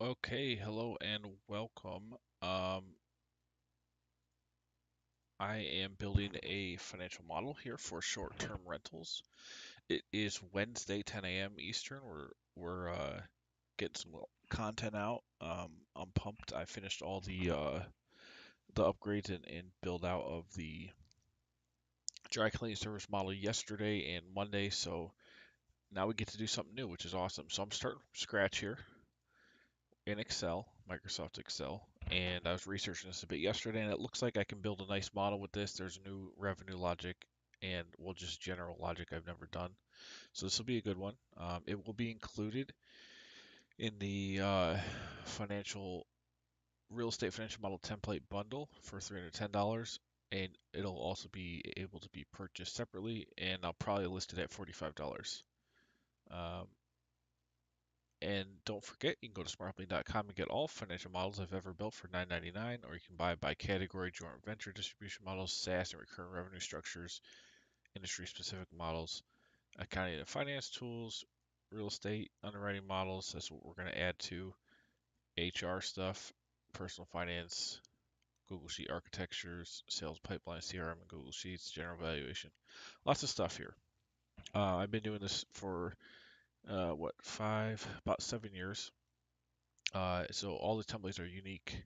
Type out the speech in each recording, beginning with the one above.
Okay, hello and welcome. Um, I am building a financial model here for short-term rentals. It is Wednesday, 10 a.m. Eastern. We're getting some content out. I'm pumped. I finished all the upgrades and build out of the dry cleaning service model yesterday and Monday, so now we get to do something new, which is awesome. So I'm starting from scratch here in Excel, Microsoft Excel, and I was researching this a bit yesterday, and it looks like I can build a nice model with this. There's new revenue logic and, well, just general logic I've never done. So this will be a good one. It will be included in the financial real estate financial model template bundle for $310, and it'll also be able to be purchased separately, and I'll probably list it at $45. Um, And don't forget, you can go to smartly.com and get all financial models I've ever built for $9.99, or you can buy by category, joint venture distribution models, SaaS and recurring revenue structures, industry-specific models, accounting and finance tools, real estate underwriting models. That's what we're going to add to HR stuff, personal finance, Google Sheet architectures, sales pipeline, CRM, and Google Sheets, general valuation. Lots of stuff here. I've been doing this for about 7 years. So all the templates are unique.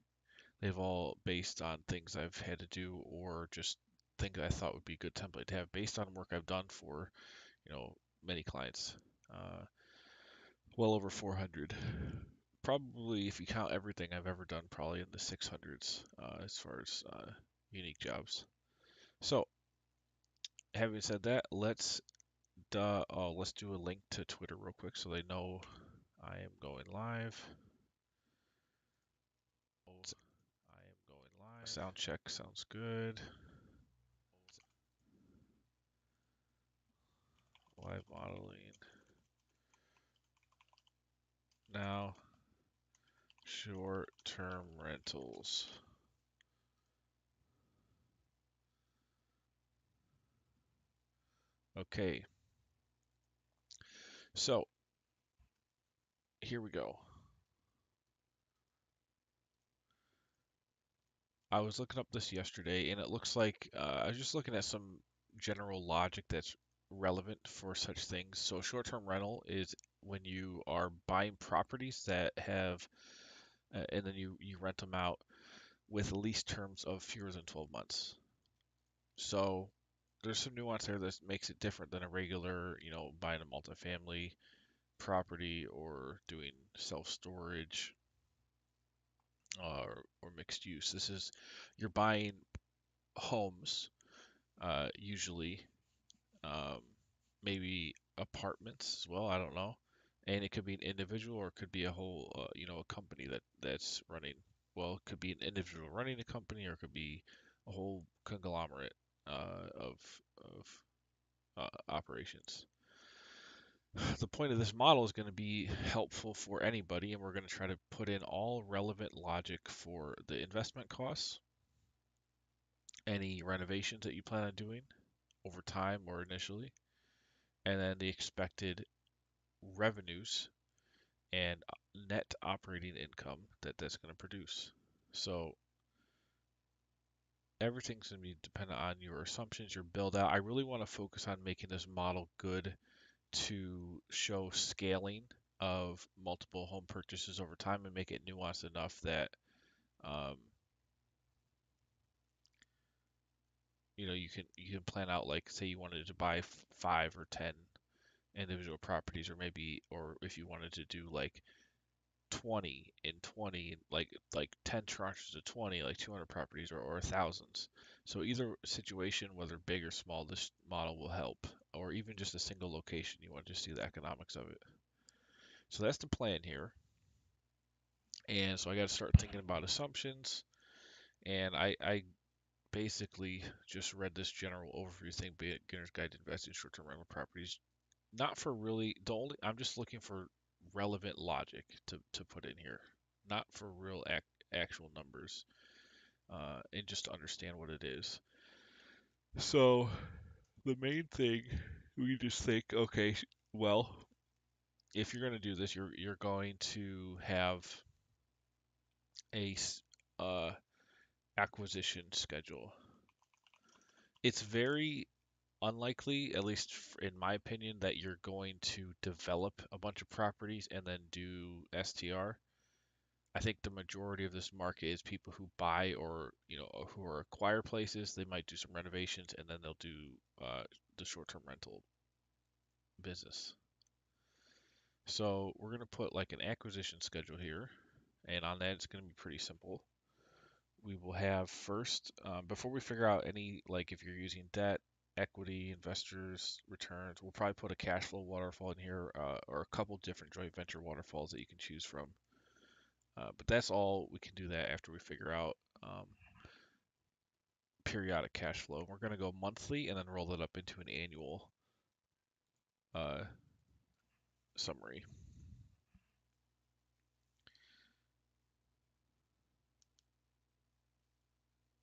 They've all based on things I've had to do or just things I thought would be a good template to have based on work I've done for, many clients. Uh, well over 400. Probably, if you count everything I've ever done, probably in the 600s as far as unique jobs. So, having said that, let's do a link to Twitter real quick so they know I am going live. I am going live. Sound check sounds good. Live modeling. Now, short-term rentals. Okay, so here we go. I was looking up this yesterday, and it looks like I was just looking at some general logic that's relevant for such things. So, short-term rental is when you are buying properties that have, and then you rent them out with lease terms of fewer than 12 months. So, there's some nuance there that makes it different than a regular, buying a multifamily property or doing self-storage or mixed use. This is you're buying homes, usually, um, maybe apartments as well. I don't know, and it could be an individual or it could be a whole, a company that's running. Well, it could be an individual running a company or it could be a whole conglomerate of operations. The point of this model is going to be helpful for anybody, and we're going to try to put in all relevant logic for the investment costs, any renovations that you plan on doing over time or initially, and then the expected revenues and net operating income that's going to produce. So everything's going to be dependent on your assumptions, your build out. I really want to focus on making this model good to show scaling of multiple home purchases over time and make it nuanced enough that um, you can plan out, like, say you wanted to buy 5 or 10 individual properties, or maybe, or if you wanted to do like 20 in 20, like 10 tranches of 20, like 200 properties, or thousands. So either situation, whether big or small, this model will help, or even just a single location, you want to just see the economics of it. So that's the plan here. And so I got to start thinking about assumptions. And I basically just read this general overview thing, Beginner's Guide to Investing in Short-Term Rental Properties. Not for really, I'm just looking for relevant logic to put in here, not for real actual numbers, and just to understand what it is. So the main thing, we just think, okay, well, if you're going to do this, you're going to have a acquisition schedule. It's very unlikely, at least in my opinion, that you're going to develop a bunch of properties and then do STR. I think the majority of this market is people who buy or who are acquire places. They might do some renovations and then they'll do the short-term rental business. So we're gonna put like an acquisition schedule here, and on that it's gonna be pretty simple. We will have first, before we figure out any, like if you're using debt, equity, investors, returns, we'll probably put a cash flow waterfall in here, or a couple different joint venture waterfalls that you can choose from. But that's all. We can do that after we figure out periodic cash flow. We're going to go monthly and then roll it up into an annual uh, summary.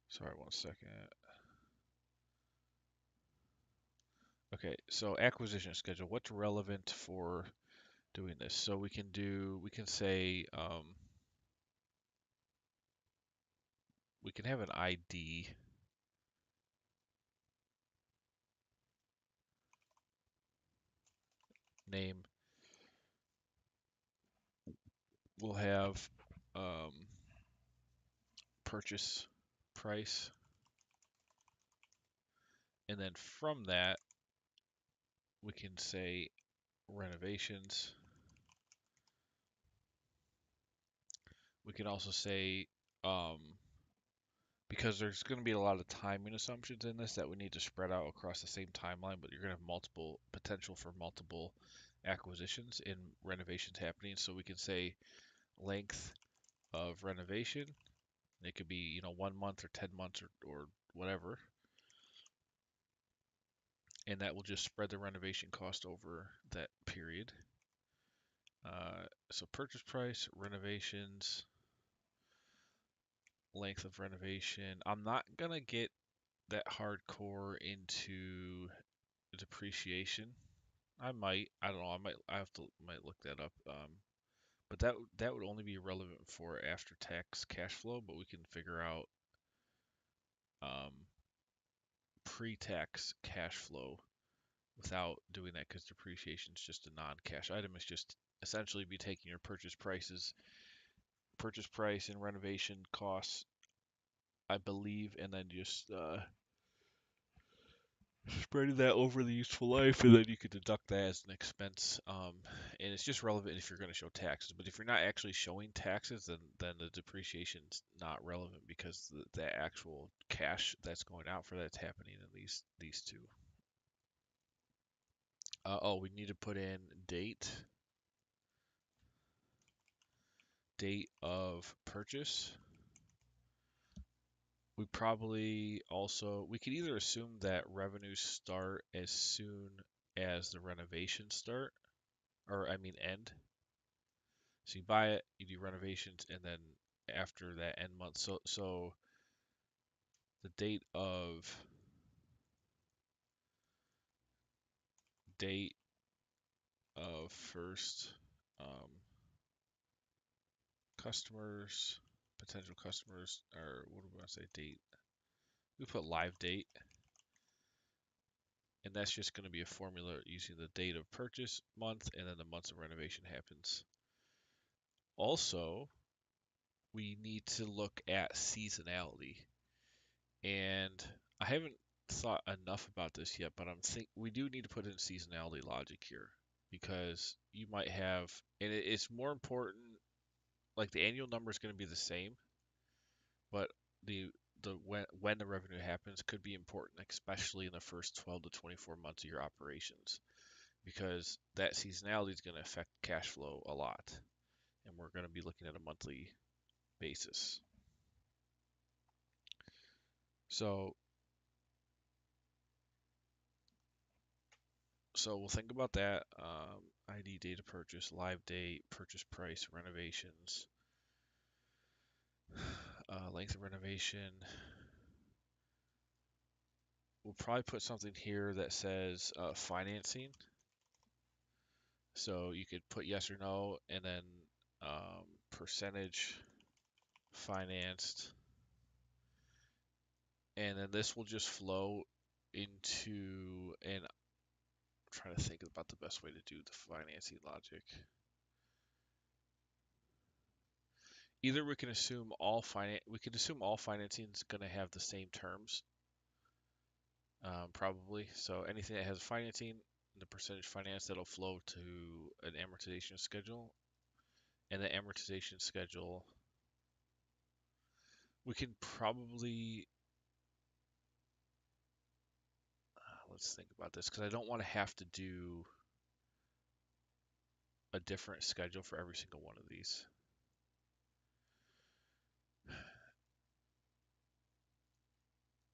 Sorry, one second. Okay, so acquisition schedule. What's relevant for doing this? So we can say, we can have an ID name. We'll have um, purchase price, and then from that we can say renovations. We can also say, um, because there's going to be a lot of timing assumptions in this that we need to spread out across the same timeline, but you're going to have multiple potential for multiple acquisitions in renovations happening. So we can say length of renovation. It could be, 1 month or 10 months or whatever. And that will just spread the renovation cost over that period. So purchase price, renovations, length of renovation. I'm not going to get that hardcore into depreciation. I might. I don't know. I might look that up. But that would only be relevant for after tax cash flow. But we can figure out um, pre-tax cash flow without doing that because depreciation is just a non-cash item. It's just essentially be taking your purchase price and renovation costs, I believe, and then just spreading that over the useful life, and then you could deduct that as an expense. And it's just relevant if you're going to show taxes. But if you're not actually showing taxes, then the depreciation's not relevant because the actual cash that's going out for that's happening in these two. Oh, we need to put in date of purchase. We could either assume that revenues start as soon as the renovations start, or I mean end. So you buy it, you do renovations, and then after that end month. So the date of first um, customers, potential customers, or what do we want to say? Date. We put live date, and that's just going to be a formula using the date of purchase month, and then the months of renovation happens. Also, we need to look at seasonality. And I haven't thought enough about this yet, but we do need to put in seasonality logic here because you might have, and it's more important. Like the annual number is going to be the same, but the when the revenue happens could be important, especially in the first 12 to 24 months of your operations, because that seasonality is going to affect cash flow a lot, and we're going to be looking at a monthly basis. So So we'll think about that. ID, date of purchase, live date, purchase price, renovations, length of renovation. We'll probably put something here that says financing. So you could put yes or no, and then percentage financed, and then this will just flow into, and I'm trying to think about the best way to do the financing logic. Either we can assume all financing is going to have the same terms, probably. So anything that has financing, the percentage finance, that'll flow to an amortization schedule, and the amortization schedule, we can probably, let's think about this, because I don't want to have to do a different schedule for every single one of these.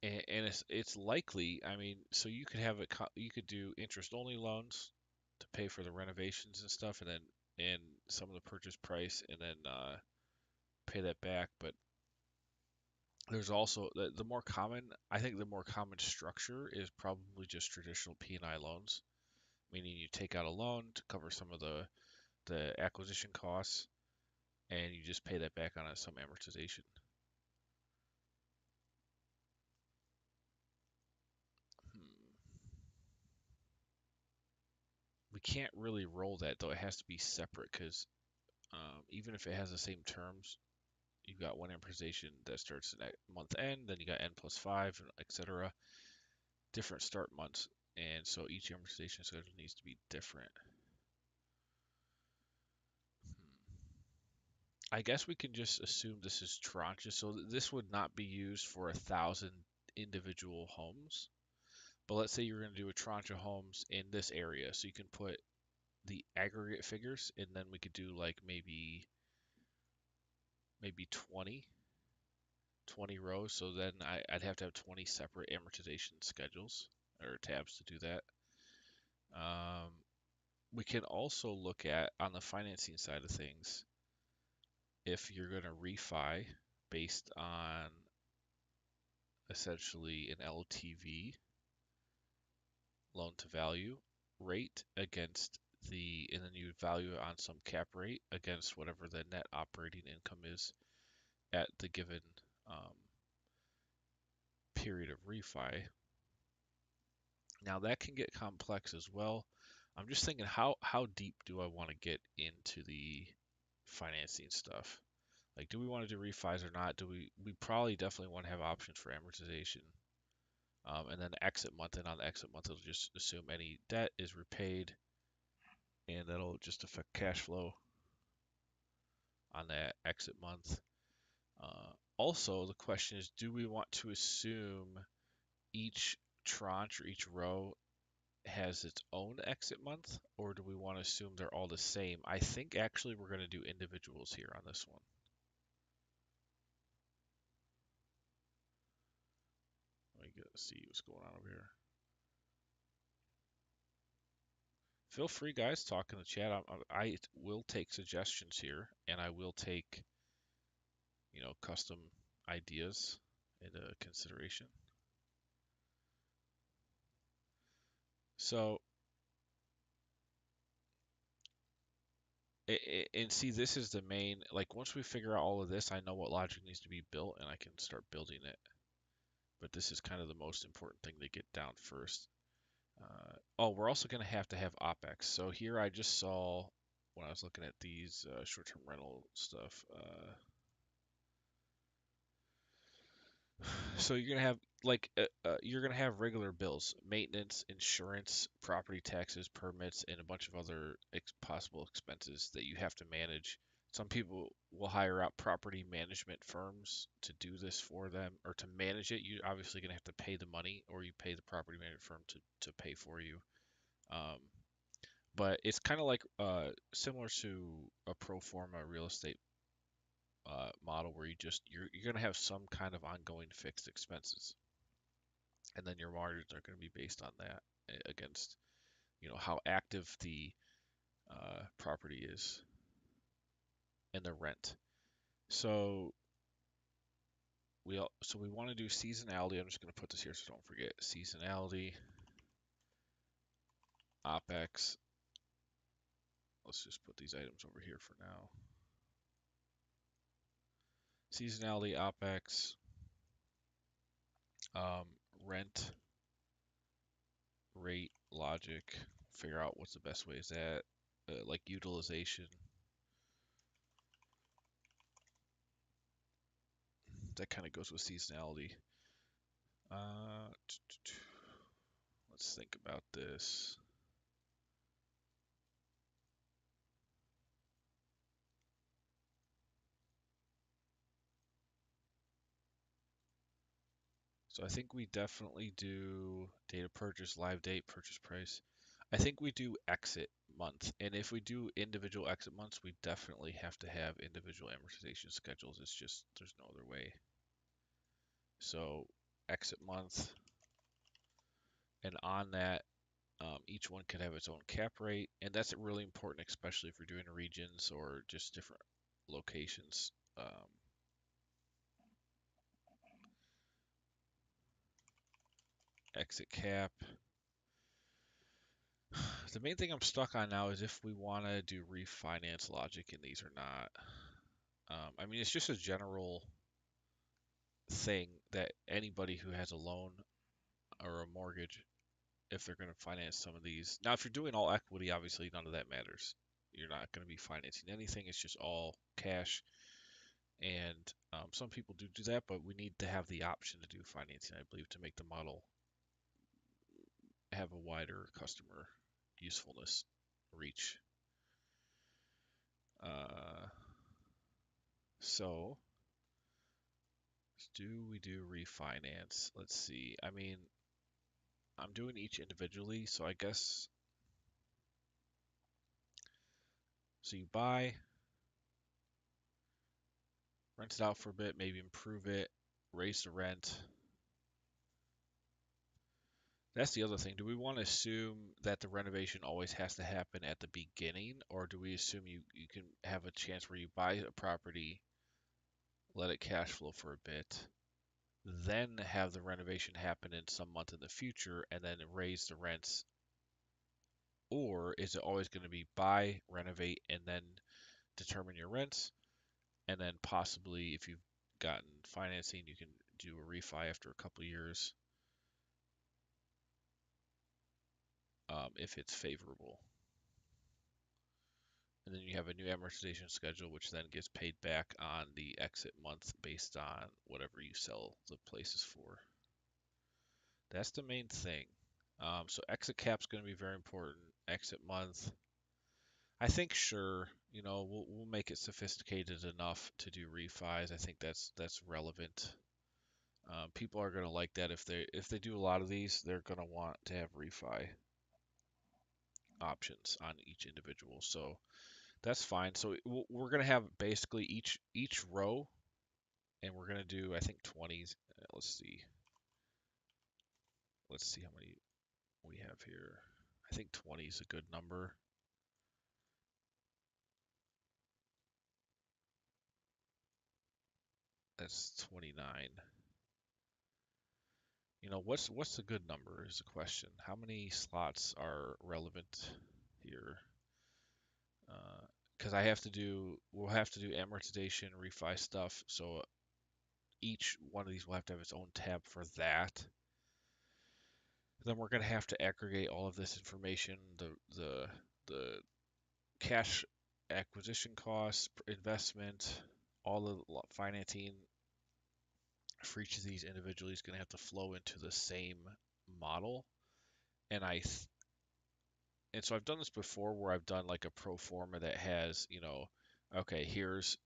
And it's likely, I mean, so you could have you could do interest only loans to pay for the renovations and stuff, and then and some of the purchase price, and then pay that back. But there's also the more common, I think the more common structure is probably just traditional P&I loans, meaning you take out a loan to cover some of the acquisition costs, and you just pay that back on some amortization. Hmm. We can't really roll that though. It has to be separate because even if it has the same terms, you've got one amortization that starts at month end, then you got N plus 5, etc. Different start months, and so each amortization schedule needs to be different. I guess we can just assume this is tranches, so this would not be used for 1,000 individual homes. But let's say you're going to do a tranche of homes in this area, so you can put the aggregate figures, and then we could do like maybe 20 rows. So then I'd have to have 20 separate amortization schedules or tabs to do that. Um, we can also look at, on the financing side of things, if you're going to refi based on essentially an LTV, loan to value rate, against and then you value it on some cap rate against whatever the net operating income is at the given um, period of refi. Now that can get complex as well. I'm just thinking, how deep do I want to get into the financing stuff? Like, do we want to do refis or not? We probably definitely want to have options for amortization. And then the exit month, and on the exit month, it'll just assume any debt is repaid, and that'll just affect cash flow on that exit month. Also, the question is, do we want to assume each tranche or each row has its own exit month, or do we want to assume they're all the same? I think actually we're going to do individuals here on this one. Let me see what's going on over here. Feel free, guys, talk in the chat. I will take suggestions here, and I will take, custom ideas into consideration. So, and see, this is the main, like, once we figure out all of this, I know what logic needs to be built, and I can start building it. But this is kind of the most important thing to get down first. Oh, we're also going to have OpEx. So here I just saw, when I was looking at these short-term rental stuff, so you're gonna have you're gonna have regular bills, maintenance, insurance, property taxes, permits, and a bunch of other possible expenses that you have to manage. Some people will hire out property management firms to do this for them or to manage it. You're obviously gonna have to pay the money, or you pay the property management firm to pay for you. Um, but it's kind of like similar to a pro forma real estate model, where you're going to have some kind of ongoing fixed expenses, and then your margins are going to be based on that, against how active the property is and the rent. So we want to do seasonality. I'm just going to put this here so don't forget: seasonality, OpEx. Let's just put these items over here for now. Seasonality, OpEx, um, rent, rate, logic, figure out what's the best way is that, like utilization. That kind of goes with seasonality. Uh, let's think about this. So I think we definitely do data purchase, live date, purchase price. I think we do exit month. And if we do individual exit months, we definitely have to have individual amortization schedules. It's just, there's no other way. So exit month, and on that, each one could have its own cap rate. And that's really important, especially if you're doing regions or just different locations. Exit cap. The main thing I'm stuck on now is if we want to do refinance logic in these or not. I mean, it's just a general thing that anybody who has a loan or a mortgage, if they're going to finance some of these. Now, if you're doing all equity, obviously none of that matters. You're not going to be financing anything. It's just all cash. And some people do that, but we need to have the option to do financing, I believe, to make the model have a wider customer usefulness reach. Uh, so do we do refinance? Let's see. I mean, I'm doing each individually, so I guess so you buy, rent it out for a bit, maybe improve it, raise the rent. That's the other thing. Do we want to assume that the renovation always has to happen at the beginning, or do we assume you can have a chance where you buy a property, let it cash flow for a bit, then have the renovation happen in some month in the future, and then raise the rents? Or is it always going to be buy, renovate, and then determine your rents? And then possibly, if you've gotten financing, you can do a refi after a couple years, if it's favorable. And then you have a new amortization schedule, which then gets paid back on the exit month based on whatever you sell the places for. That's the main thing. So exit cap's going to be very important. Exit month. I think sure, we'll make it sophisticated enough to do refis. I think that's relevant. People are going to like that if they do a lot of these, they're going to want to have refi options on each individual. So that's fine. So we're going to have basically each row, and we're going to do I think 20s. Let's see. Let's see how many we have here. I think 20 is a good number. That's 29. What's a good number is the question. How many slots are relevant here? Because we'll have to do amortization, refi stuff. So each one of these will have to have its own tab for that. Then we're going to have to aggregate all of this information, the cash acquisition costs, investment, all the financing for each of these individually is going to have to flow into the same model. And and so I've done this before where I've done like a pro forma that has, okay, here's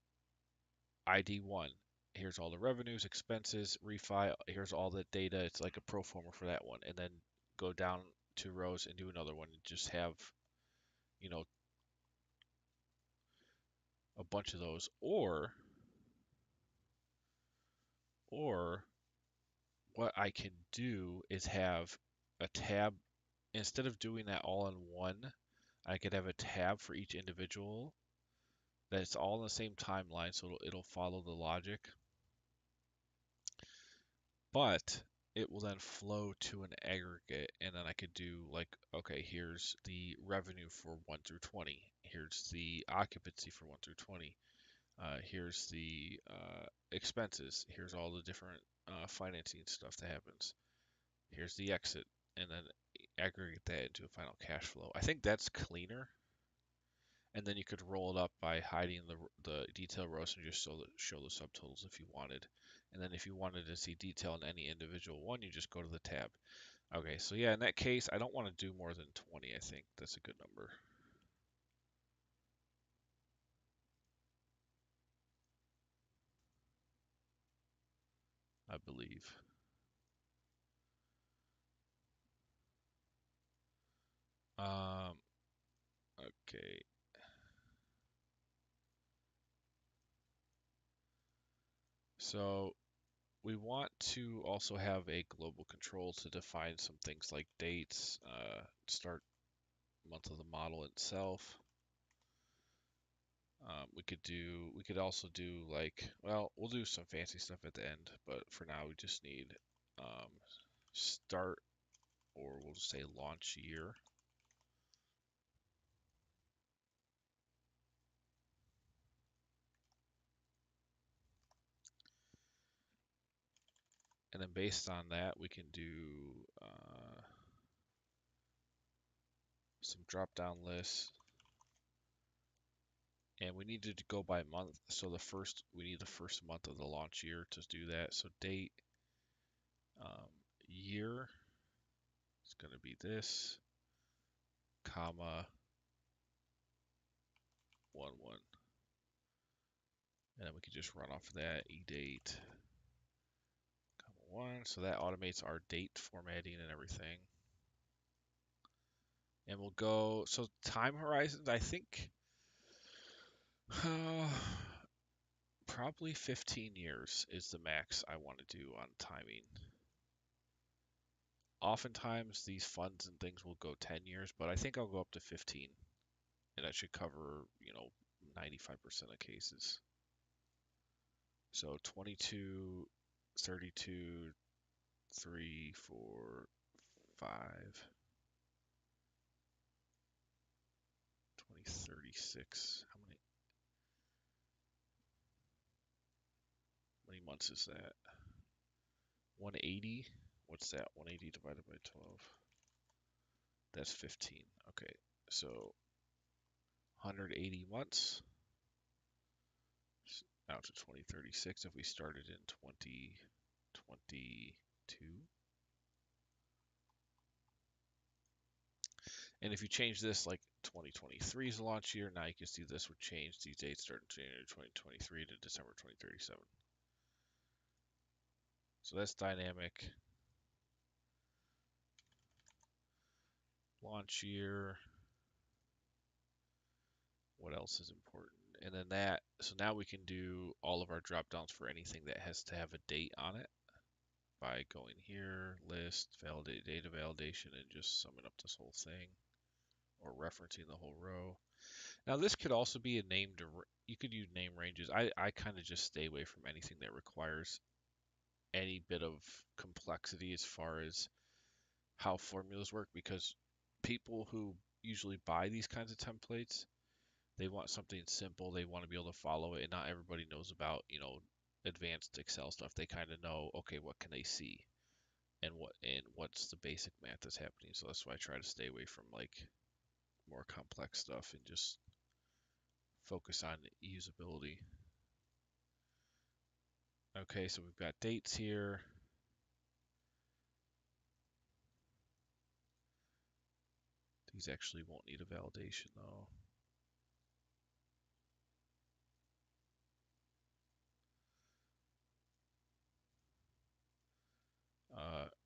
ID1. Here's all the revenues, expenses, refi. Here's all the data. It's like a pro forma for that one. And then go down 2 rows and do another one. And just have, you know, a bunch of those. Or what I can do is have a tab. Instead of doing that all in one, I could have a tab for each individual that's all in the same timeline, so it'll follow the logic, but it will then flow to an aggregate, and then I could do like, okay, here's the revenue for 1 through 20, here's the occupancy for 1 through 20, Here's the expenses. Here's all the different financing stuff that happens. Here's the exit, and then aggregate that into a final cash flow. I think that's cleaner. And then you could roll it up by hiding the detail rows and just show the subtotals if you wanted. And then if you wanted to see detail in any individual one, you just go to the tab. Okay, so yeah, in that case, I don't want to do more than 20, I think. That's a good number, I believe. Um, okay. So we want to also have a global control to define some things like dates, start month of the model itself. We could also do like, well, we'll do some fancy stuff at the end, but for now we just need um, start, or we'll just say launch year. And then based on that, we can do some drop-down lists. And we need to go by month. So we need the first month of the launch year to do that. So date, year is going to be this, comma, 1/1. And then we can just run off of that, edate, comma 1. So that automates our date formatting and everything. And we'll go, so time horizons, I think, probably 15 years is the max I want to do on timing. Oftentimes these funds and things will go 10 years, but I think I'll go up to 15. And that should cover, 95% of cases. So 22, 32, 3, 4, 5, 20, 36. How many months is that? 180. What's that? 180 divided by 12. That's 15. Okay, so 180 months out to 2036 if we started in 2022. And if you change this, like 2023 is the launch year, now you can see this would change these dates starting January 2023 to December 2037. So that's dynamic. Launch year. What else is important? And then so now we can do all of our drop downs for anything that has to have a date on it by going here, list, validate, data validation, and just summing up this whole thing or referencing the whole row. Now this could also be a named, you could use name ranges. I kind of just stay away from anything that requires any bit of complexity as far as how formulas work, because people who usually buy these kinds of templates, they want something simple. They want to be able to follow it, and not everybody knows about, advanced Excel stuff. They kind of know, okay, what can they see, and what's the basic math that's happening. So that's why I try to stay away from like more complex stuff and just focus on usability. Okay, so we've got dates here. These actually won't need a validation though.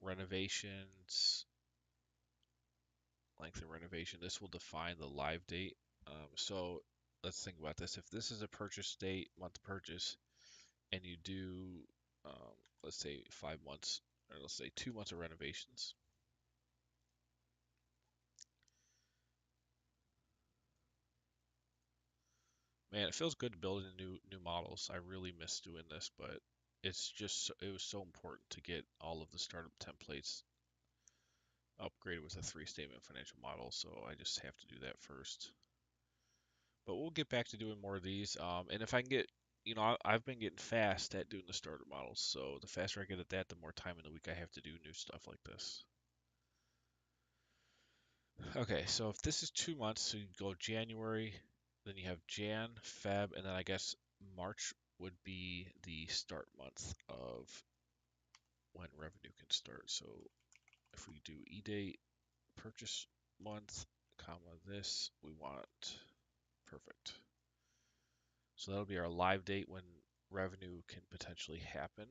Renovations, length of renovation. This will define the live date. So let's think about this. If this is a purchase date, month of purchase, and you do, um, let's say 5 months, or let's say 2 months of renovations. Man, it feels good building new models. I really miss doing this, but it was so important to get all of the startup templates upgraded with a 3-statement financial model, so I just have to do that first. But we'll get back to doing more of these. And if I can get I've been getting fast at doing the starter models, so the faster I get at that, the more time in the week I have to do new stuff like this. Okay, so if this is 2 months, so you go January, then you have Jan, Feb, and then I guess March would be the start month of when revenue can start. So if we do e-date, purchase month, comma this, we want perfect. So that'll be our live date when revenue can potentially happen.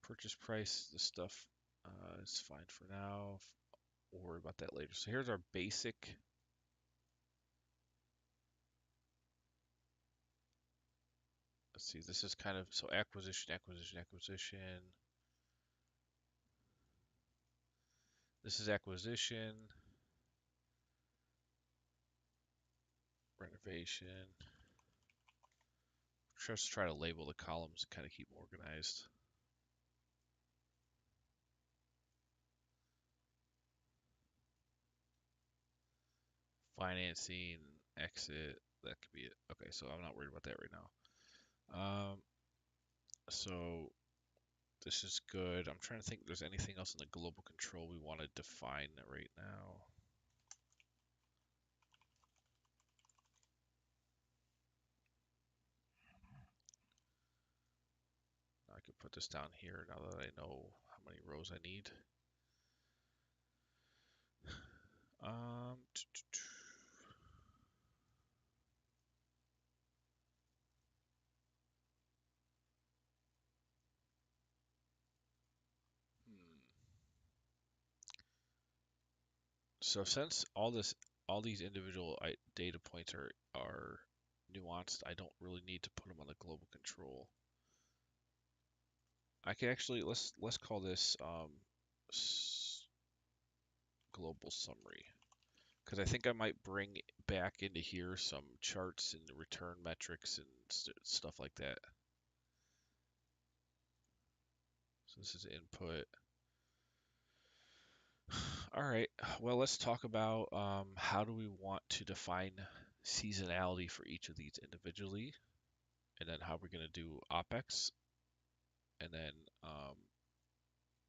Purchase price, this stuff is fine for now. We'll worry about that later. So here's our basic. Let's see, this is kind of, so acquisition, acquisition, acquisition. This is acquisition, renovation. Just try to label the columns and kind of keep them organized. Financing, exit, that could be it. Okay, so I'm not worried about that right now. So this is good. I'm trying to think if there's anything else in the global control we want to define right now. I could put this down here now that I know how many rows I need. Um, So since all these individual data points are nuanced, I don't really need to put them on the global control. I can actually let's call this global summary, because I think I might bring back into here some charts and return metrics and stuff like that. So this is input. All right, well, let's talk about how do we want to define seasonality for each of these individually, and then how we're going to do OPEX, and then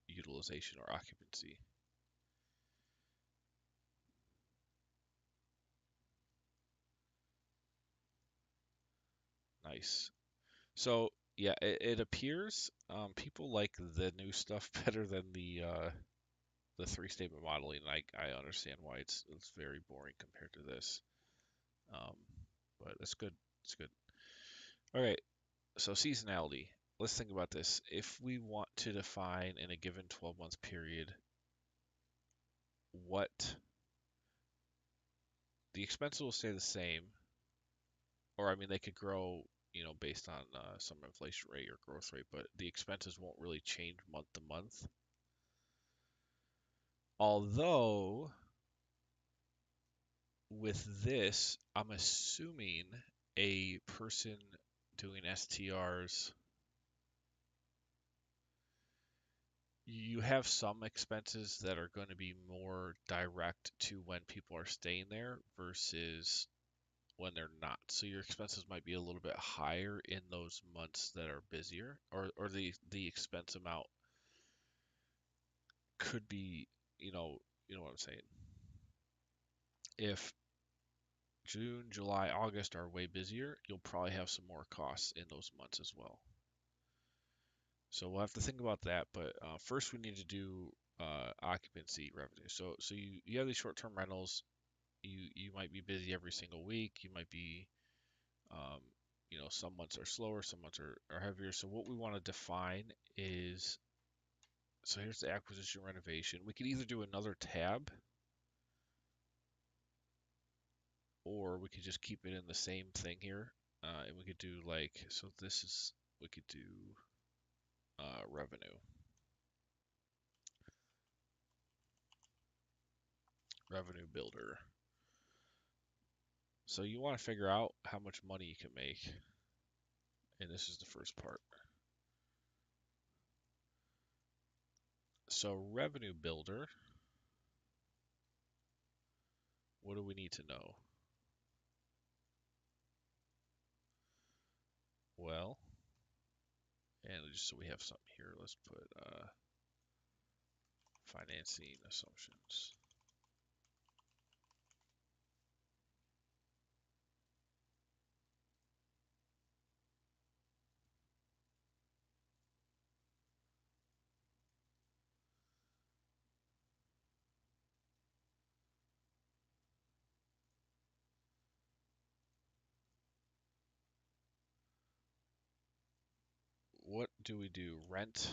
utilization or occupancy. Nice. So yeah, it appears people like the new stuff better than the three statement modeling. I understand why it's very boring compared to this. Um, but that's good. It's good. All right. So seasonality. Let's think about this. If we want to define in a given 12-month period what the expenses will stay the same, or I mean they could grow, based on some inflation rate or growth rate, but the expenses won't really change month to month. Although with this, I'm assuming a person doing STRs, you have some expenses that are going to be more direct to when people are staying there versus when they're not. So your expenses might be a little bit higher in those months that are busier, or the expense amount could be, you know what I'm saying. If June, July, August are way busier, you'll probably have some more costs in those months as well. So we'll have to think about that. But first, we need to do occupancy revenue. So you have these short-term rentals. You might be busy every single week. You might be, um, some months are slower, some months are heavier. So what we want to define is, so here's the acquisition renovation. We could either do another tab, or we could just keep it in the same thing here. And we could do like, so this is, we could do revenue. Revenue builder. So you want to figure out how much money you can make. And this is the first part. So revenue builder, what do we need to know? just so we have something here, let's put financing assumptions. What do we do? Rent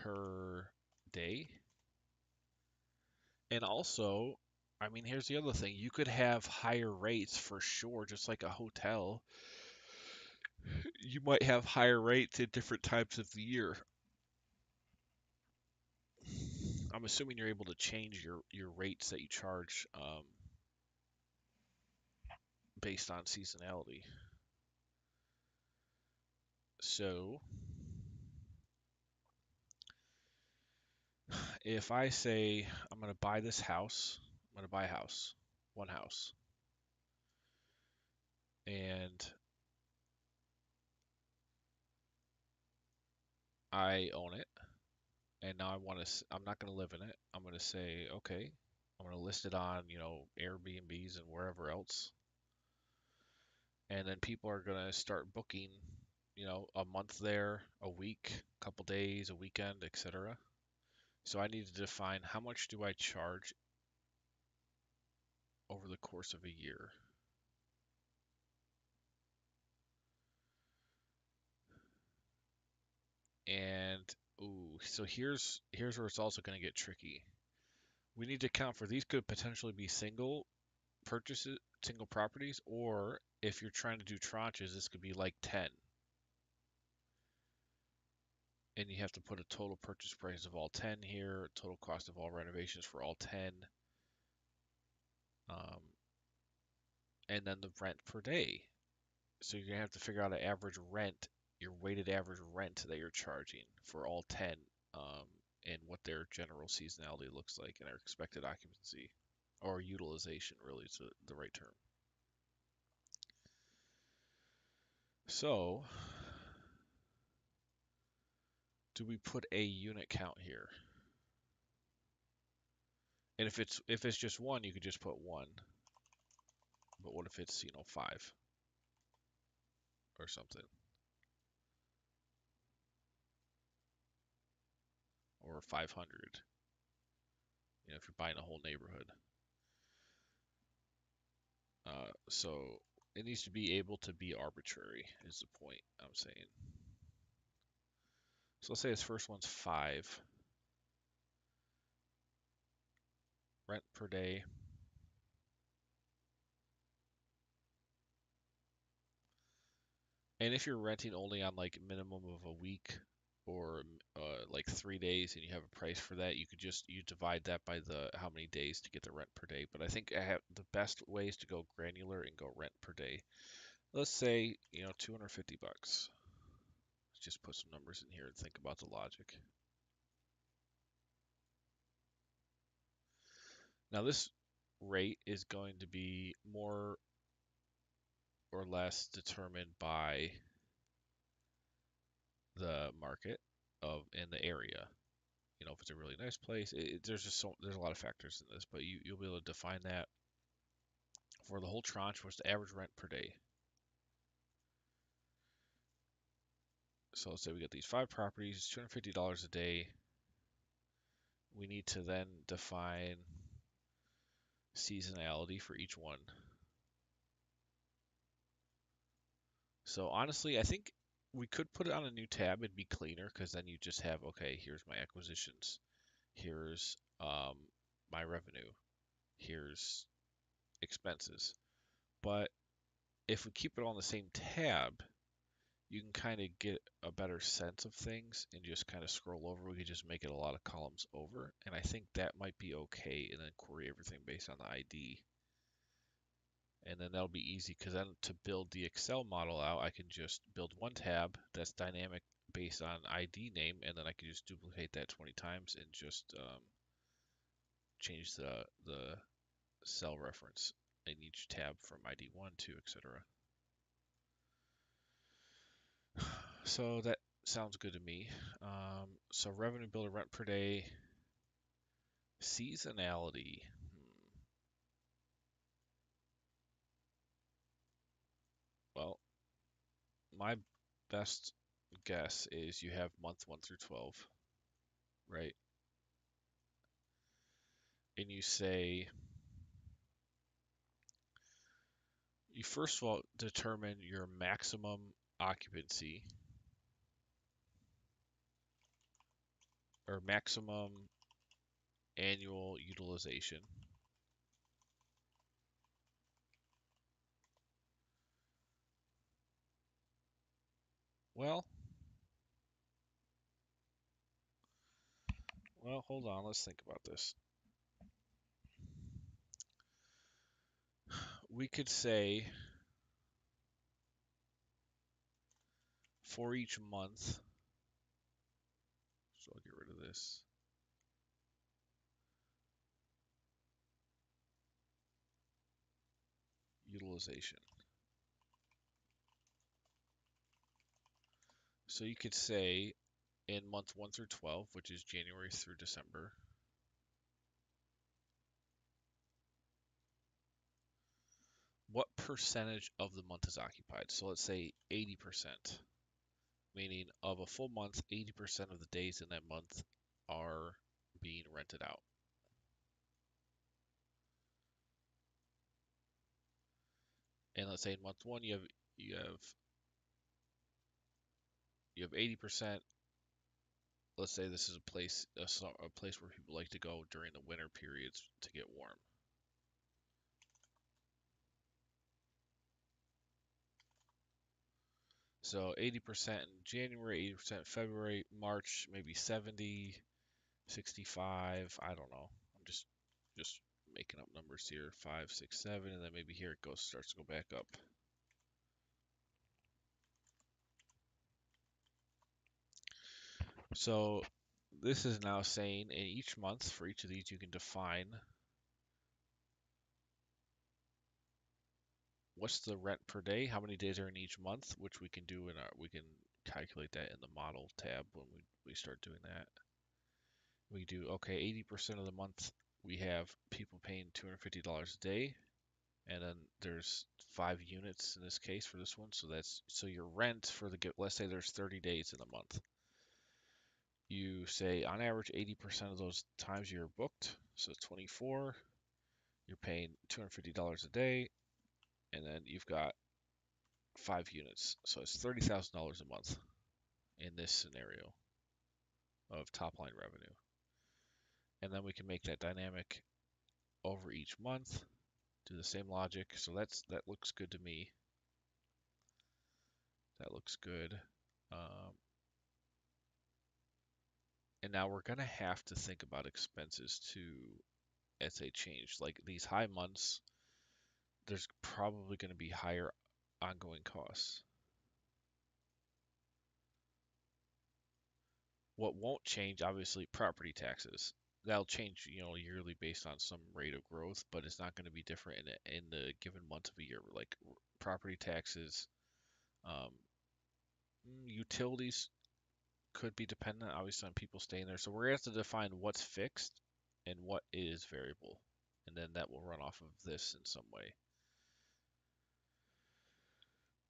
per day? And also, I mean, here's the other thing. You could have higher rates for sure, just like a hotel. You might have higher rates at different times of the year. I'm assuming you're able to change your rates that you charge based on seasonality. So if I say I'm going to buy this house, I'm going to buy a house, one house, and I own it, and now I want to, I'm not going to live in it. I'm going to say, okay, I'm going to list it on, Airbnbs and wherever else. And then people are going to start booking, a month there, a week, a couple days, a weekend, etc. So I need to define how much do I charge over the course of a year. And so here's where it's also going to get tricky. We need to account for these could potentially be single purchases, single properties, or if you're trying to do tranches, this could be like 10. And you have to put a total purchase price of all 10 here, total cost of all renovations for all 10, um, and then the rent per day. So you're gonna have to figure out an average rent, your weighted average rent that you're charging for all 10, um, and what their general seasonality looks like and their expected occupancy or utilization, really is the right term. So, do we put a unit count here? And if it's just one, you could just put one. But what if it's, 5 or something? Or 500, if you're buying a whole neighborhood. So it needs to be able to be arbitrary, is the point I'm saying. So let's say this first one's 5 rent per day. And if you're renting only on like minimum of a week or like 3 days and you have a price for that, you divide that by the how many days to get the rent per day. But I think I have the best ways to go granular and go rent per day. Let's say, $250. Let's just put some numbers in here and think about the logic. Now this rate is going to be more or less determined by the market of in the area. If it's a really nice place, there's a lot of factors in this, but you'll be able to define that for the whole tranche. What's the average rent per day? So let's say we get these 5 properties, $250 a day. We need to then define seasonality for each one. So honestly, I think we could put it on a new tab and be cleaner because then you just have, okay, here's my acquisitions, here's my revenue, here's expenses. But if we keep it on the same tab, you can kind of get a better sense of things and just kind of scroll over. We could just make it a lot of columns over, and I think that might be okay, and then query everything based on the ID. And then that'll be easy because then to build the Excel model out, I can just build one tab that's dynamic based on ID name, and then I can just duplicate that 20 times and just change the cell reference in each tab from ID 1, 2, etc. So sounds good to me. So revenue builder, rent per day, seasonality. Well, my best guess is you have month 1 through 12, right? And you say you first of all determine your maximum occupancy or maximum annual utilization. Well, hold on, let's think about this. We could say for each month, so I'll get rid of this. Utilization. So you could say in month 1 through 12, which is January through December, what percentage of the month is occupied? So let's say 80%, meaning of a full month, 80% of the days in that month are being rented out. And let's say in month 1 you have you have 80%. Let's say this is a place where people like to go during the winter periods to get warm. So 80% in January, 80% February, March, maybe 70, 65. I don't know. I'm just making up numbers here. 5, 6, 7, and then maybe here it starts to go back up. So this is now saying in each month, for each of these, you can define what's the rent per day, how many days are in each month, which we can calculate that in the model tab when we start doing that. We do, okay, 80% of the month we have people paying $250 a day, and then there's 5 units in this case for this one. So your rent for let's say there's 30 days in the month. You say on average 80% of those times you're booked, so 24, you're paying $250 a day, and then you've got 5 units. So it's $30,000 a month in this scenario of top line revenue. And then we can make that dynamic over each month, do the same logic. So that looks good to me. That looks good. And now we're gonna have to think about expenses too as they change. Like these high months, there's probably gonna be higher ongoing costs. What won't change, obviously, property taxes. That'll change, yearly based on some rate of growth, but it's not going to be different in the given month of a year. Like property taxes, um, utilities could be dependent, obviously, on people staying there. So we're going to have to define what's fixed and what is variable, and then that will run off of this in some way.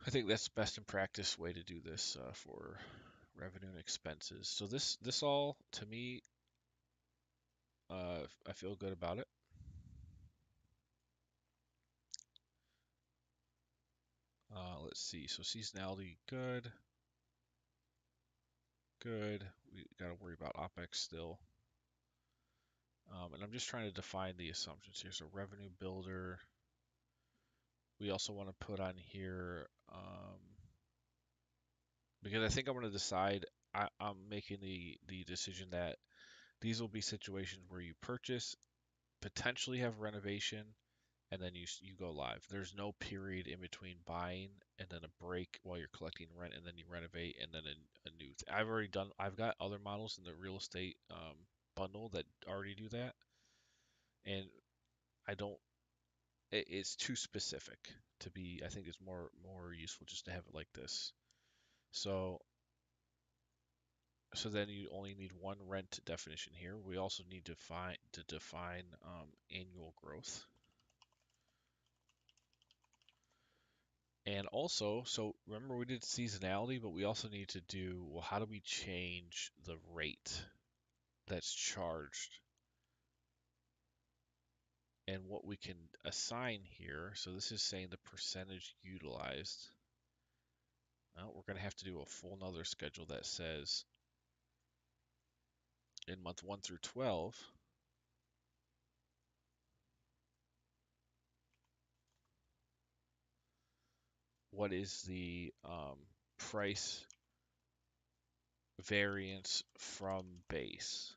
I think that's the best in practice way to do this for revenue and expenses. So this all to me, I feel good about it. Let's see. So seasonality, good, good. We got to worry about OpEx still. And I'm just trying to define the assumptions here. So revenue builder. We also want to put on here because I think I'm going to decide. I'm making the decision that these will be situations where you purchase, potentially have renovation, and then you go live. There's no period in between buying and then a break while you're collecting rent, and then you renovate, and then a new. I've got other models in the real estate bundle that already do that, and I don't. It's too specific to be. I think it's more useful just to have it like this. So So then you only need one rent definition here. We also need to define annual growth. And also, so remember we did seasonality, but we also need to do, well, how do we change the rate that's charged? And what we can assign here, so this is saying the percentage utilized. Well, we're going to have to do a full nother schedule that says in month 1 through 12, what is the price variance from base?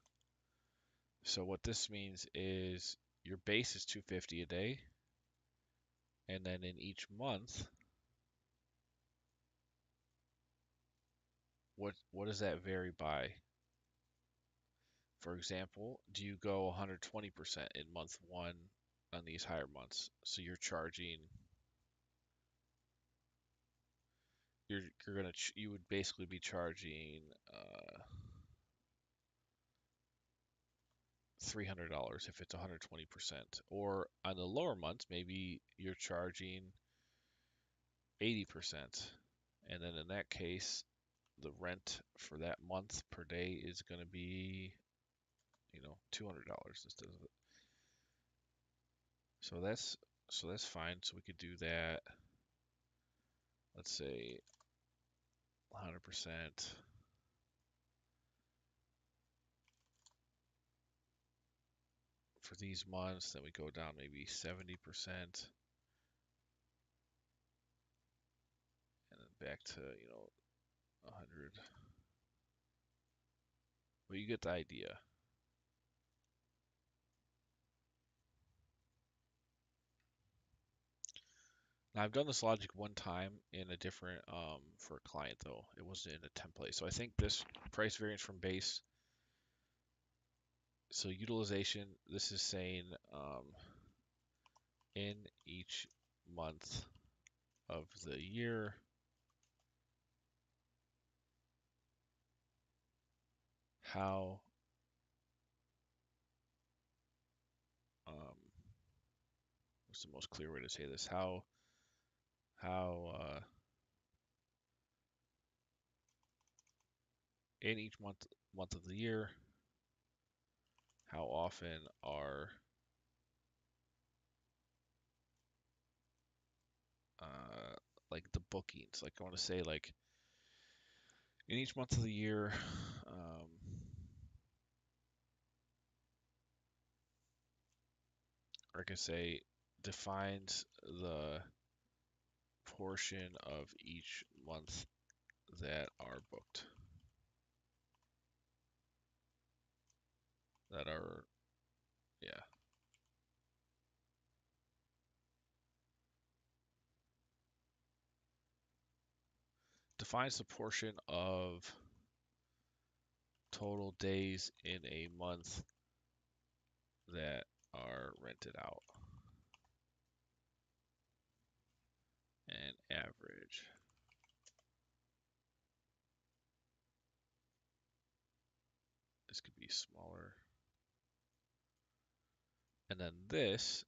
So what this means is your base is 250 a day, and then in each month, what does that vary by? For example, do you go 120% in month 1 on these higher months? So you would basically be charging $300 if it's 120%. Or on the lower months, maybe you're charging 80%. And then in that case, the rent for that month per day is going to be, $200 instead of it. So that's fine. So we could do that. Let's say 100% for these months. Then we go down maybe 70%, and then back to 100. But you get the idea. Now I've done this logic one time in a different for a client though. It wasn't in a template. So I think this price variance from base. So utilization. This is saying in each month of the year, how what's the most clear way to say this? How in each month of the year, how often are like the bookings? Like I want to say like in each month of the year, or I can say defines the portion of each month that are booked, that are, yeah, defines the portion of total days in a month that are rented out and average. This could be smaller. And then this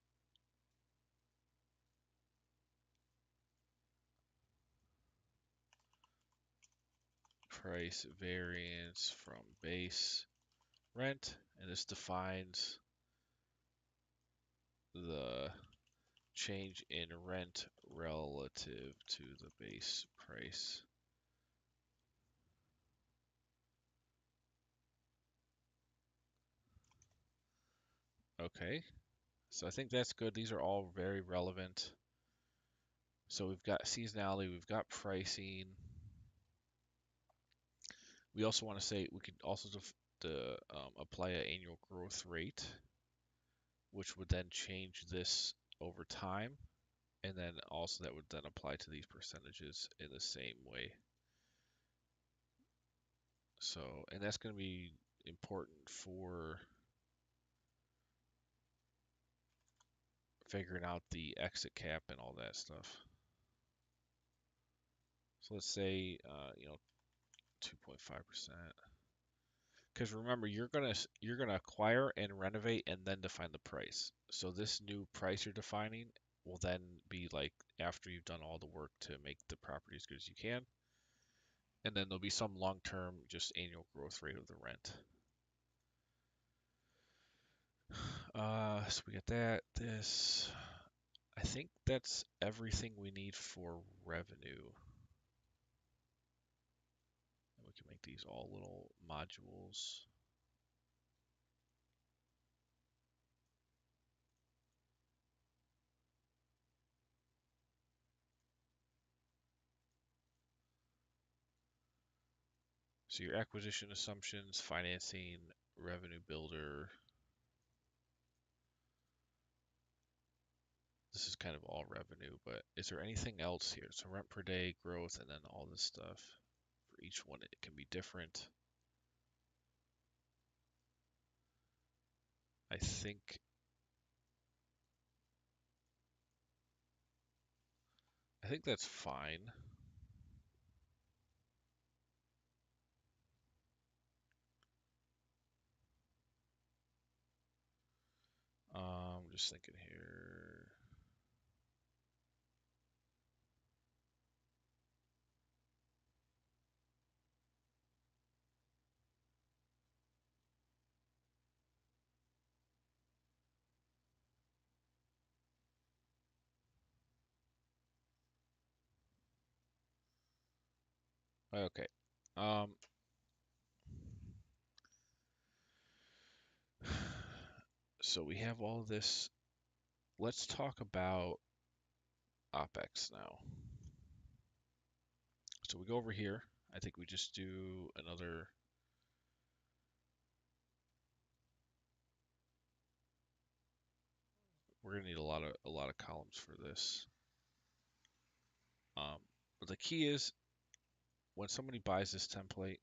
price variance from base rent, and this defines the change in rent relative to the base price. Okay, so I think that's good. These are all very relevant. So we've got seasonality, we've got pricing. We also want to say we could also apply an annual growth rate, which would then change this over time. And then also that would then apply to these percentages in the same way. So, and that's going to be important for figuring out the exit cap and all that stuff. So let's say, 2.5%. Because remember, you're gonna acquire and renovate and then define the price. So this new price you're defining will then be like after you've done all the work to make the property as good as you can, and then there'll be some long-term just annual growth rate of the rent. So we got that, this. I think that's everything we need for revenue. And we can make these all little modules. So your acquisition assumptions, financing, revenue builder. This is kind of all revenue, but is there anything else here? So rent per day, growth, and then all this stuff. For each one, it can be different. I think that's fine. Just thinking here. Okay. Um, so we have all this. Let's talk about OpEx now. So we go over here. I think we just do another. We're gonna need a lot of columns for this. But the key is when somebody buys this template,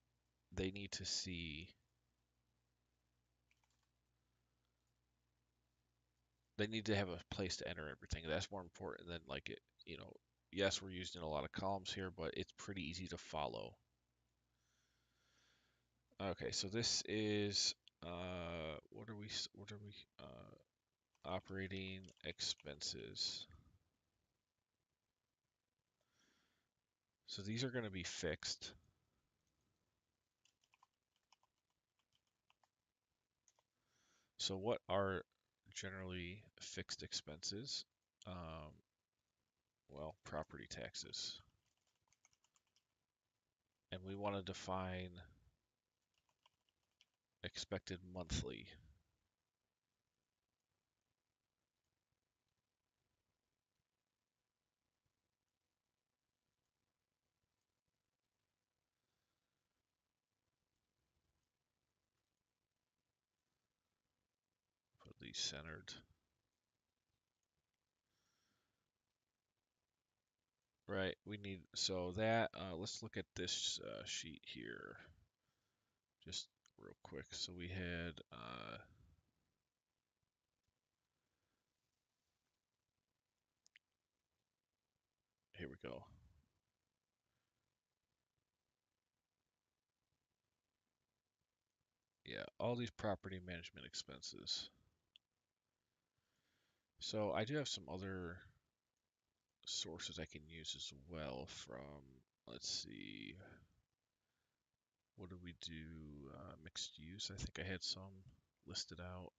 they need to see. They need to have a place to enter everything. That's more important than like it. Yes, we're using a lot of columns here, but it's pretty easy to follow. Okay, so this is operating expenses. So these are going to be fixed. So what are generally fixed expenses? Well, property taxes. And we want to define expected monthly. Put these centered. Right, we need, so that, let's look at this sheet here, just real quick. So we had, here we go. Yeah, all these property management expenses. So I do have some other sources I can use as well from, let's see, what did we do? Mixed use, I think I had some listed out.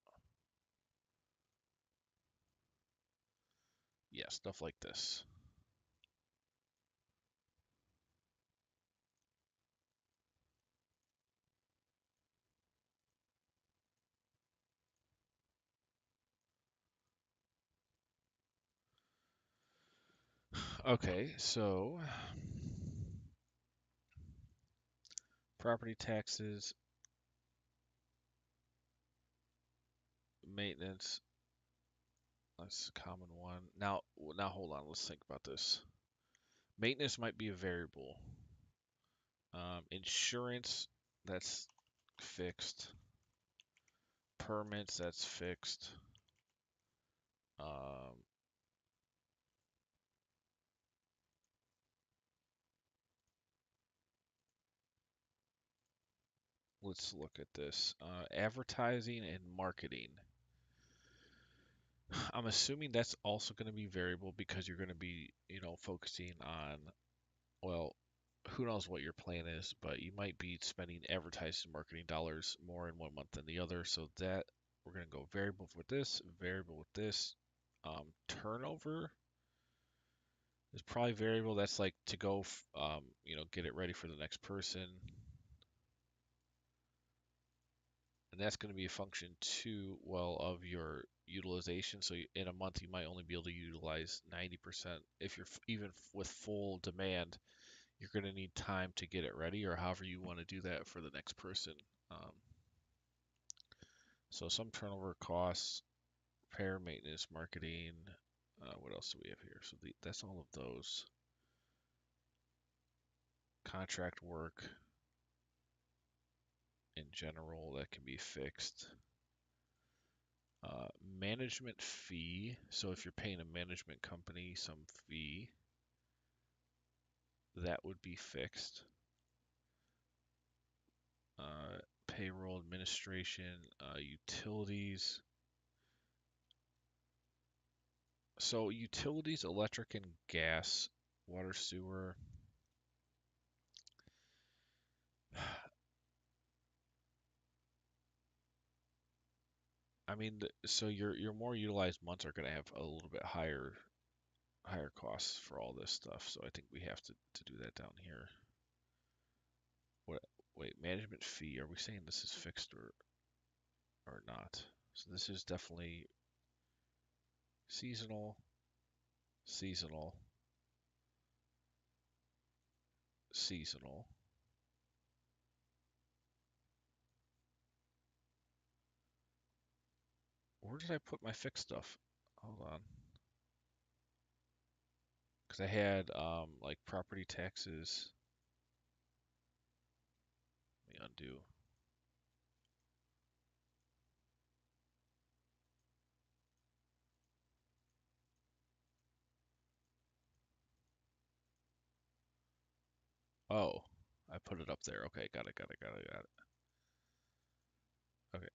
Yeah, stuff like this. Okay, so property taxes, maintenance, that's a common one. Now hold on, let's think about this. Maintenance might be a variable. Insurance, that's fixed. Permits, that's fixed. Um, let's look at this. Advertising and marketing. I'm assuming that's also going to be variable because you're going to be, focusing on, well, who knows what your plan is, but you might be spending advertising and marketing dollars more in one month than the other. So that we're going to go variable with this, variable with this. Turnover is probably variable. That's like to go, get it ready for the next person. And that's going to be a function too, well, of your utilization. So in a month, you might only be able to utilize 90%. If you're even with full demand, you're going to need time to get it ready, or however you want to do that for the next person. Um, so some turnover costs, repair, maintenance, marketing. What else do we have here? So that's all of those. Contract work in general that can be fixed. Management fee. So if you're paying a management company some fee, that would be fixed. Payroll administration, utilities. So utilities, electric and gas, water, sewer. I mean, so your more utilized months are going to have a little bit higher costs for all this stuff. So I think we have to do that down here. What? Wait, management fee. Are we saying this is fixed or not? So this is definitely seasonal, seasonal, seasonal. Where did I put my fixed stuff? Hold on. Because I had like property taxes. Let me undo. Oh, I put it up there. Okay, got it. Okay,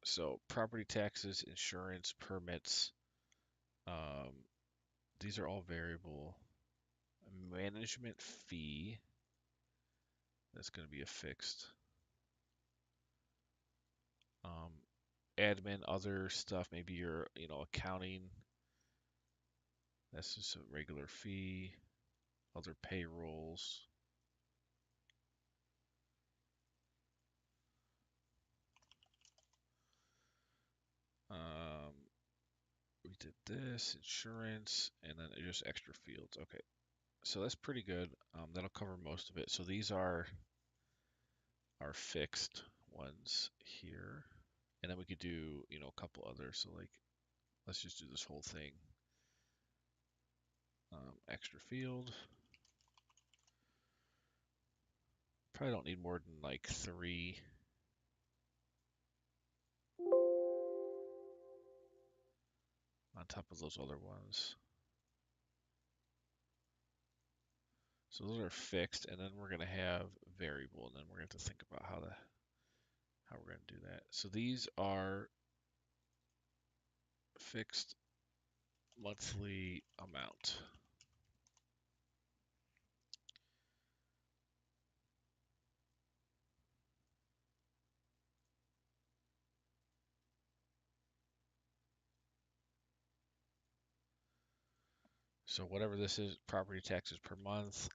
so property taxes, insurance, permits, um, these are all variable. Management fee, that's going to be a fixed. Um, Admin, other stuff, maybe your, accounting, that's just a regular fee. Other payrolls. Um, we did this, insurance, and then just extra fields. Okay, so that's pretty good. That'll cover most of it. So these are our fixed ones here. And then we could do, a couple others. So like, let's just do this whole thing. Extra field. Probably don't need more than like 3 on top of those other ones. So those are fixed, and then we're gonna have variable, and then we're gonna have to think about how we're gonna do that. So these are fixed monthly amount. So whatever this is, property taxes per month,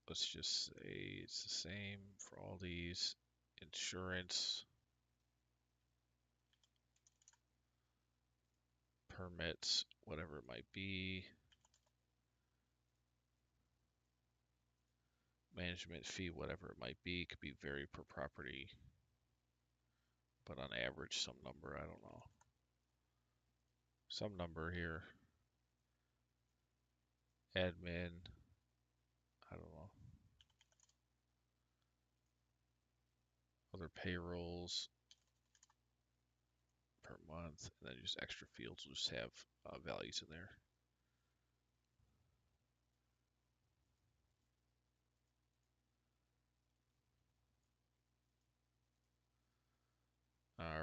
let's just say it's the same for all these. Insurance, permits, whatever it might be. Management fee, whatever it might be. It could be vary per property, but on average, some number, I don't know. Some number here. Admin, I don't know. Other payrolls per month, and then just extra fields will just have values in there.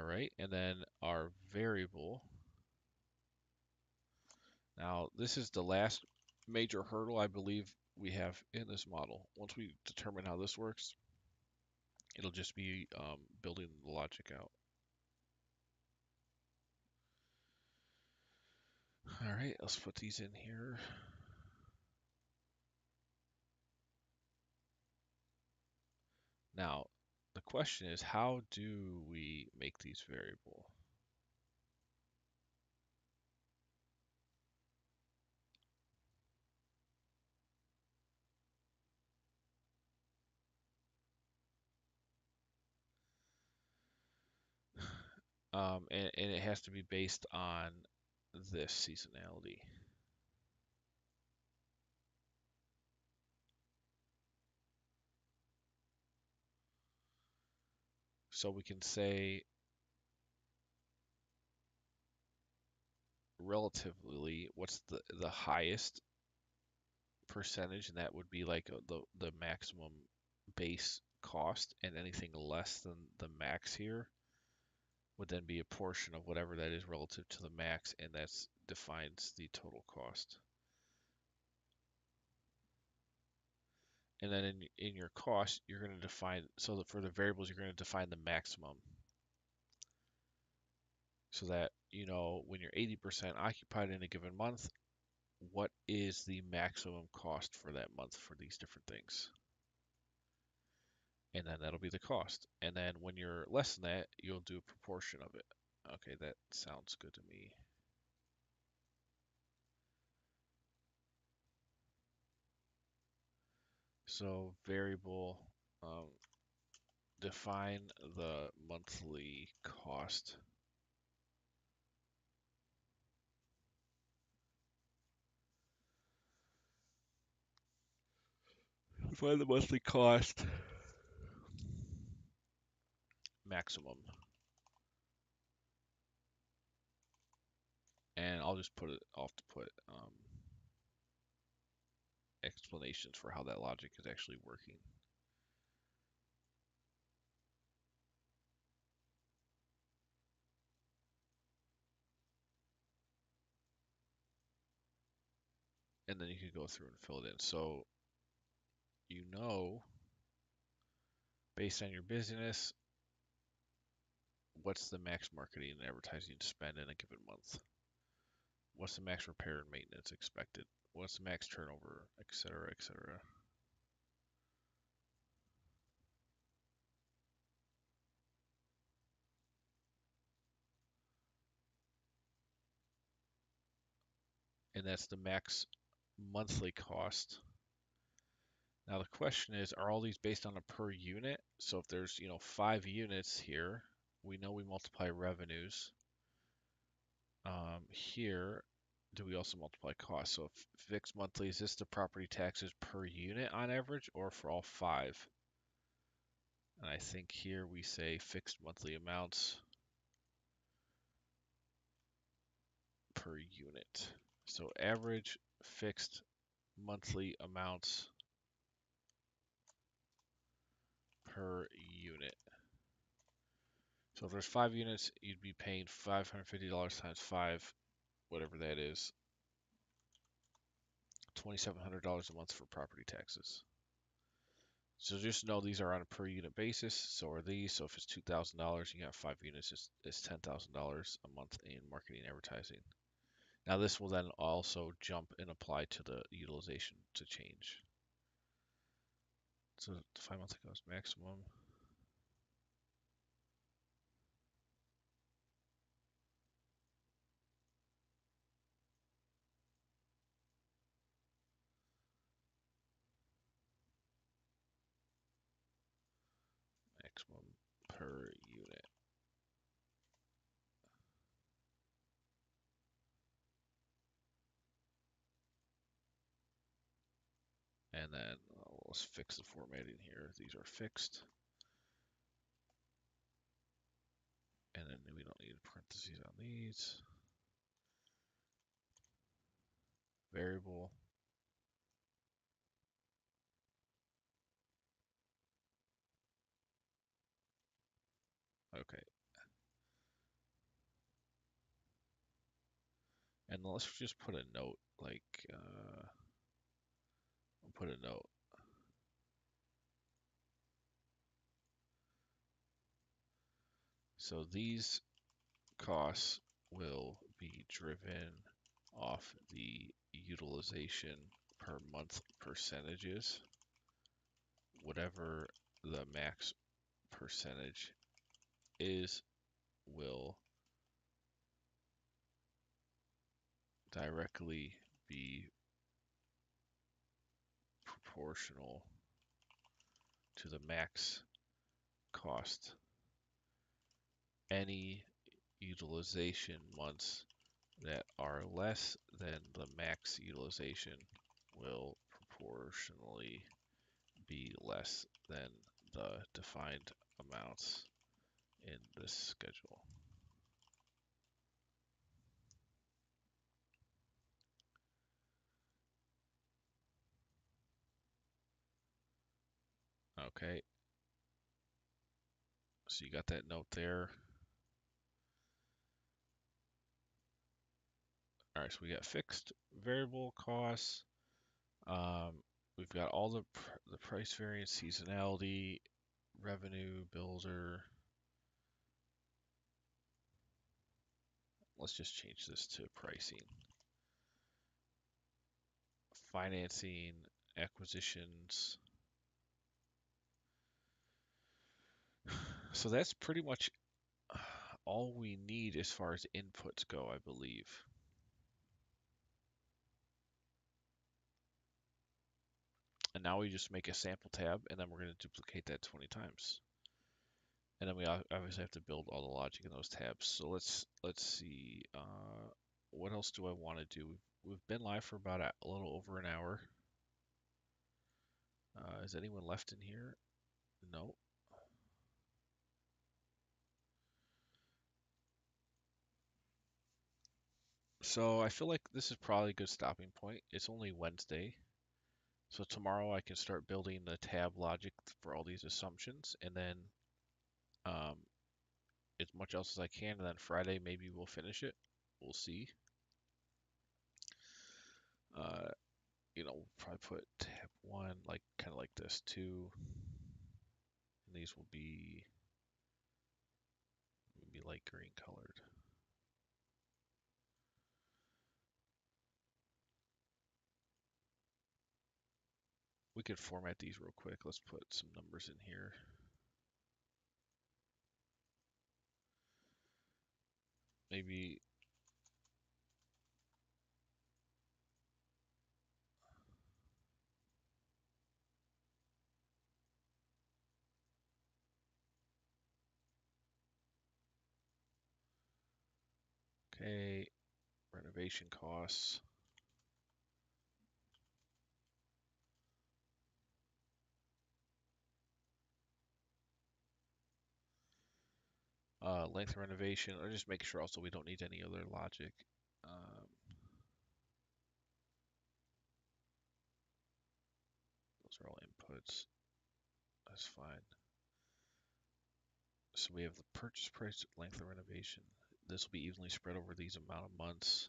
right, and then our variable. Now, this is the last major hurdle I believe we have in this model. Once we determine how this works, it'll just be building the logic out. All right, let's put these in here. Now, the question is, how do we make these variable? And it has to be based on this seasonality. So we can say relatively, what's the highest percentage, and that would be like the maximum base cost, and anything less than the max here would then be a portion of whatever that is relative to the max, and that's defines the total cost. And then in your cost, you're going to define, so that for the variables, you're going to define the maximum. So that, you know, when you're 80% occupied in a given month, what is the maximum cost for that month for these different things? And then that'll be the cost. And then when you're less than that, you'll do a proportion of it. Okay, that sounds good to me. So variable, define the monthly cost. Define the monthly cost maximum. And I'll just put it, I'll have to put explanations for how that logic is actually working. And then you can go through and fill it in. So, you know, based on your business, what's the max marketing and advertising spend in a given month? What's the max repair and maintenance expected? What's the max turnover, et cetera, et cetera. And that's the max monthly cost. Now the question is, are all these based on a per unit? So if there's, you know, 5 units here, we know we multiply revenues. Here, do we also multiply costs? So fixed monthly, is this the property taxes per unit on average or for all 5? And I think here we say fixed monthly amounts per unit. So average fixed monthly amounts per unit. So if there's 5 units, you'd be paying $550 times 5, whatever that is, $2,700 a month for property taxes. So just know these are on a per unit basis. So are these. So if it's $2,000, you got 5 units, it's $10,000 a month in marketing and advertising. Now this will then also jump and apply to the utilization to change. So the 5 monthly cost maximum. Maximum per unit. And then let's fix the formatting here. These are fixed. And then we don't need parentheses on these. Variable. Okay. And let's just put a note, like, I'll put a note. So these costs will be driven off the utilization per month percentages, whatever the max percentage is will directly be proportional to the max cost. Any utilization months that are less than the max utilization will proportionally be less than the defined amounts in this schedule. Okay, so you got that note there. All right, so we got fixed variable costs. Um, we've got all the price variance, seasonality, revenue, builder. Let's just change this to pricing, financing, acquisitions. So that's pretty much all we need as far as inputs go, I believe. And now we just make a sample tab, and then we're going to duplicate that 20 times. And then we obviously have to build all the logic in those tabs. So let's see. What else do I want to do? We've been live for about a little over an hour. Is anyone left in here? No. So I feel like this is probably a good stopping point. It's only Wednesday. So tomorrow I can start building the tab logic for all these assumptions, and then um, as much else as I can, and then Friday maybe we'll finish it. We'll see. Uh, we'll probably put tab one like kind of like this too, and these will be maybe light green colored. We could format these real quick. Let's put some numbers in here. Maybe okay, renovation costs. Length renovation, or just make sure also we don't need any other logic. Those are all inputs. That's fine. So we have the purchase price, length of renovation. This will be evenly spread over these amount of months.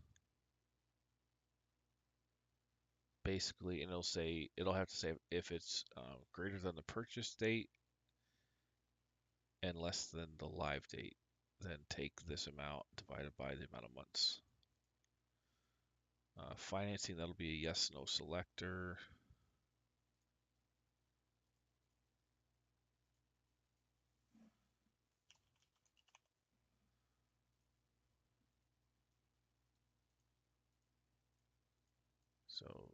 Basically, and it'll have to say if it's greater than the purchase date and less than the live date, then take this amount divided by the amount of months. Financing, that'll be a yes, no selector. So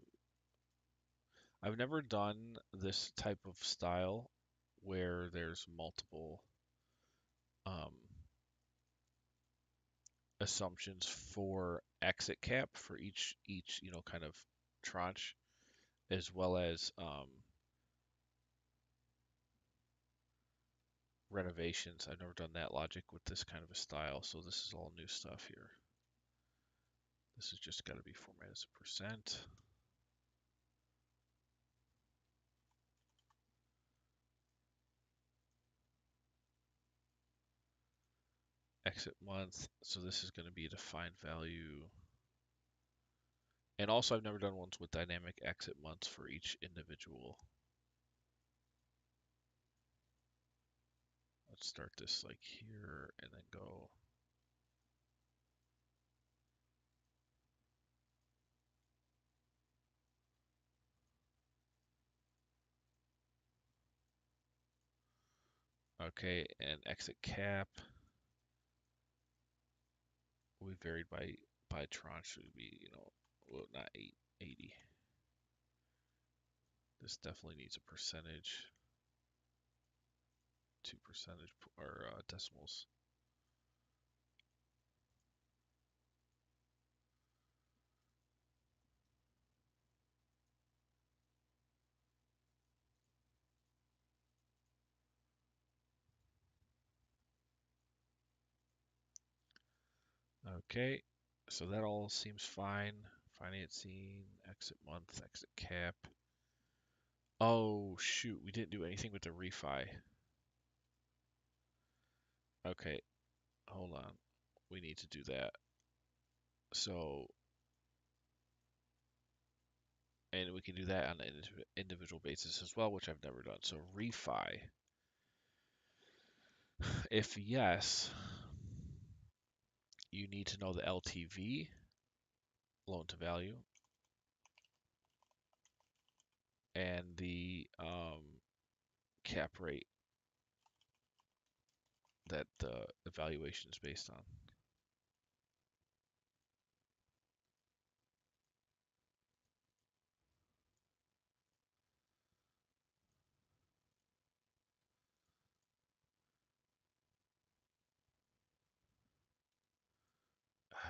I've never done this type of style where there's multiple um, assumptions for exit cap for each kind of tranche, as well as renovations. I've never done that logic with this kind of a style, so this is all new stuff here. This has just got to be formatted as a percent. Exit month, so this is going to be a defined value. And also, I've never done ones with dynamic exit months for each individual. Let's start this like here and then go. Okay, and exit cap, we varied by tranche, so it would be, well, not 880. This definitely needs a percentage, 2% or decimals. Okay, so that all seems fine. Financing, exit month, exit cap. Oh shoot, we didn't do anything with the refi. Okay, hold on. We need to do that. So, and we can do that on an individual basis as well, which I've never done. So refi, if yes, you need to know the LTV, loan to value, and the cap rate that the evaluation is based on.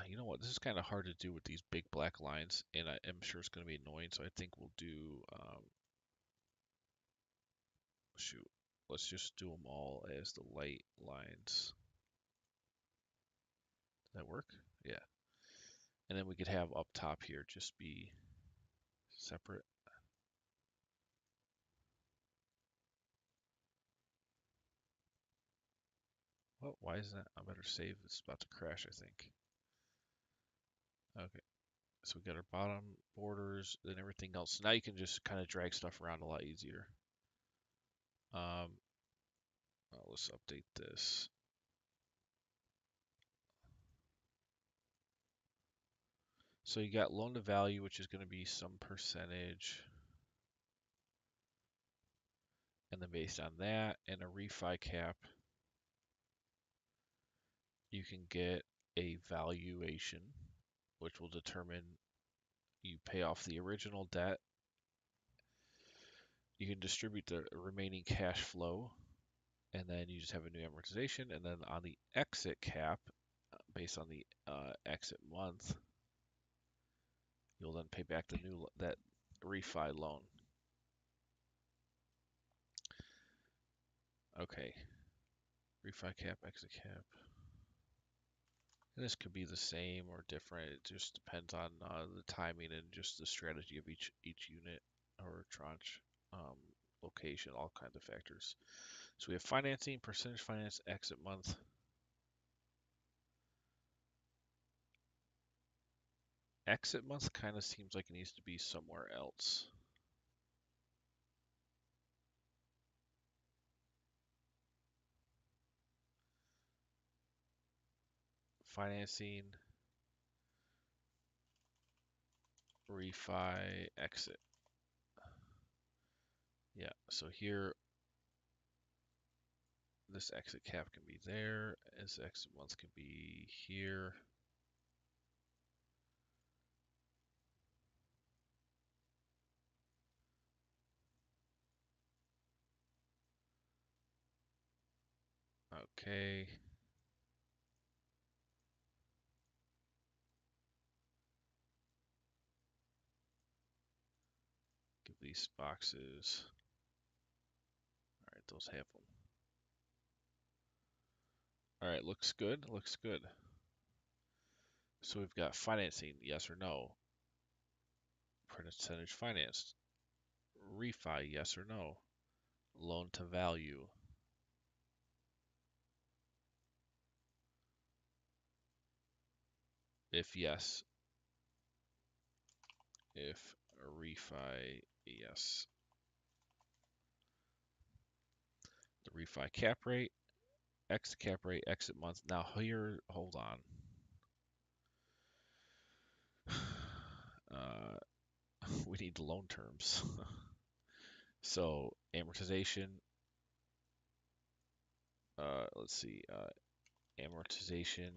You know what? This is kind of hard to do with these big black lines, and I am sure it's going to be annoying. So I think we'll do, shoot, let's just do them all as the light lines. Does that work? Yeah. And then we could have up top here just be separate. Oh, why isn't that? I better save. It's about to crash, I think. Okay. So we got our bottom borders and everything else. So now you can just kind of drag stuff around a lot easier. Let's update this. So you got loan to value, which is going to be some percentage. And then based on that and a refi cap, you can get a valuation, which will determine you pay off the original debt. You can distribute the remaining cash flow, and then you just have a new amortization. And then on the exit cap, based on the exit month, you'll then pay back that refi loan. Okay, refi cap, exit cap. And this could be the same or different. It just depends on the timing and just the strategy of each unit or tranche, location, all kinds of factors. So we have financing, percentage finance, exit month. Exit month kind of seems like it needs to be somewhere else. Financing, refi, exit. Yeah, so here, this exit cap can be there. This exit month can be here. Okay. Give these boxes. All right, those have them. All right, looks good, looks good. So we've got financing, yes or no. Percentage financed. Refi, yes or no. Loan to value. If yes, if a refi, yes. The refi cap rate, exit cap rate, exit month. Now here, hold on. Uh, we need loan terms. So amortization, let's see, amortization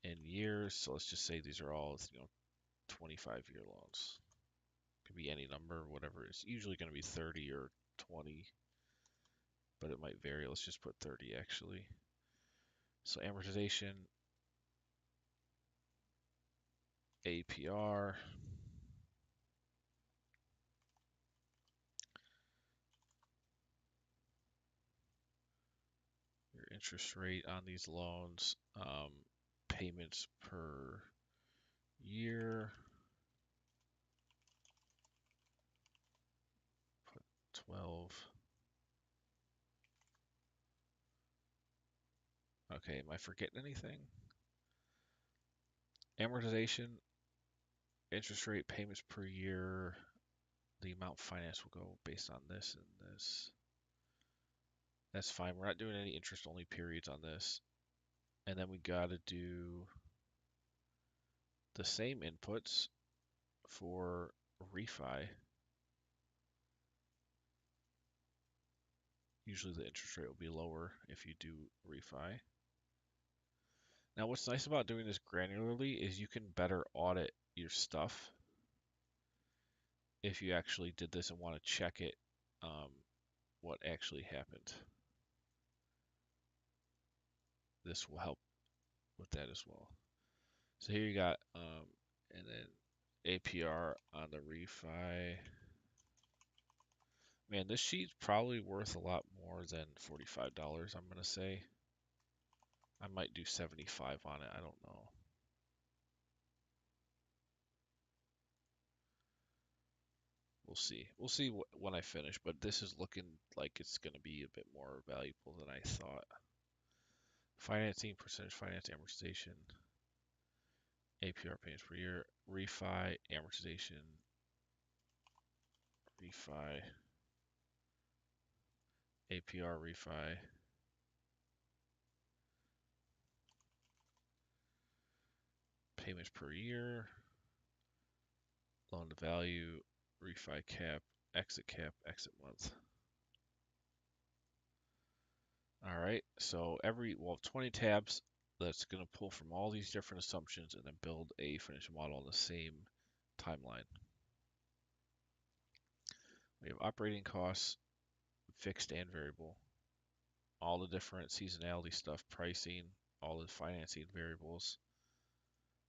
in years. So let's just say these are all, 25-year loans. Could be any number, whatever. It's usually going to be 30 or 20, but it might vary. Let's just put 30 actually. So amortization, APR, your interest rate on these loans, payments per year, put 12. Okay, am I forgetting anything? Amortization, interest rate, payments per year, the amount financed will go based on this and this. That's fine. We're not doing any interest only periods on this. And then we got to do the same inputs for refi. Usually the interest rate will be lower if you do refi. Now what's nice about doing this granularly is you can better audit your stuff if you actually did this and want to check it, what actually happened. This will help with that as well. So here you got, and then APR on the refi. Man, this sheet's probably worth a lot more than $45, I'm gonna say. I might do 75 on it, I don't know. We'll see. We'll see when I finish, but this is looking like it's gonna be a bit more valuable than I thought. Financing, percentage finance, amortization, APR payments per year, refi, amortization, refi, APR refi, payments per year, loan to value, refi cap, exit month. All right, so well, 20 tabs that's going to pull from all these different assumptions and then build a financial model on the same timeline. We have operating costs, fixed and variable, all the different seasonality stuff, pricing, all the financing variables.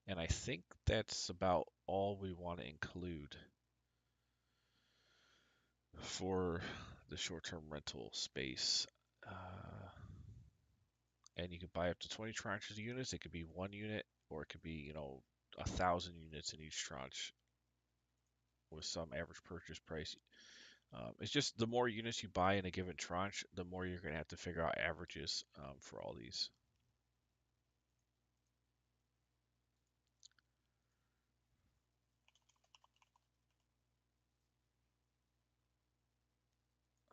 And I think that's about all we want to include for the short-term rental space. And you can buy up to 20 tranches of units. It could be one unit, or it could be, 1,000 units in each tranche with some average purchase price. It's just the more units you buy in a given tranche, the more you're going to have to figure out averages for all these.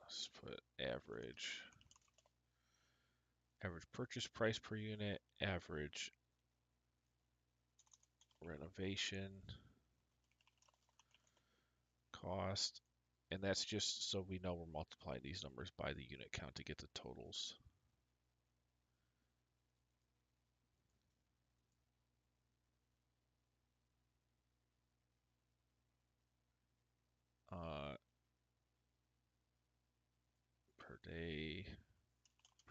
Let's put average purchase price per unit, average renovation cost, and that's just so we know we're multiplying these numbers by the unit count to get the totals. Per day,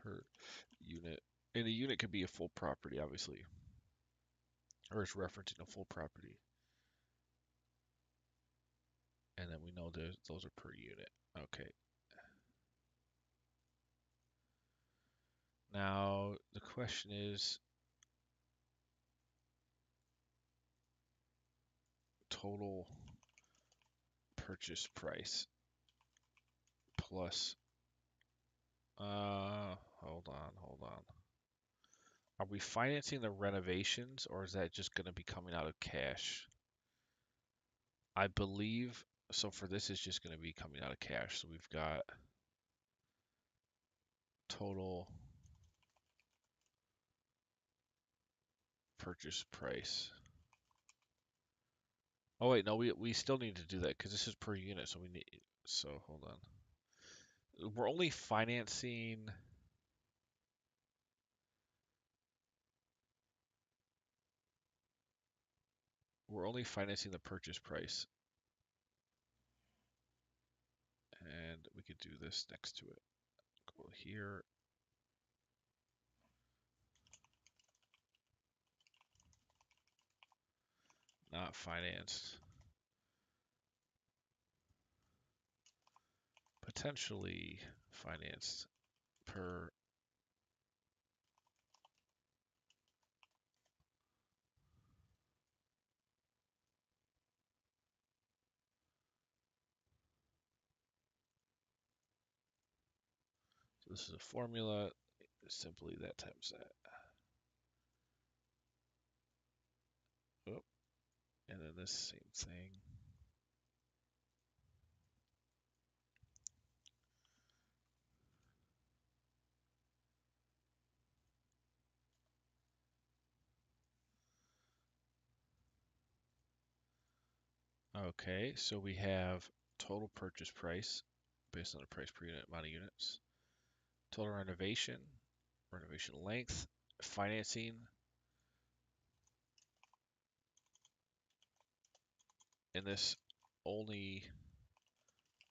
per unit. And a unit could be a full property, obviously, or it's referencing a full property. And then we know those are per unit. Okay. Now, the question is total purchase price plus, hold on. Are we financing the renovations or is that just going to be coming out of cash? I believe so. For this, it's just going to be coming out of cash. So we've got total purchase price. Oh wait, no, we still need to do that because this is per unit. So we need. So hold on. We're only financing. We're only financing the purchase price, and we could do this next to it. Go here. Not financed. Potentially financed per. So this is a formula. Simply that times that. Oh, and then this same thing. Okay, so we have total purchase price based on the price per unit amount of units, total renovation, renovation length, financing, and this only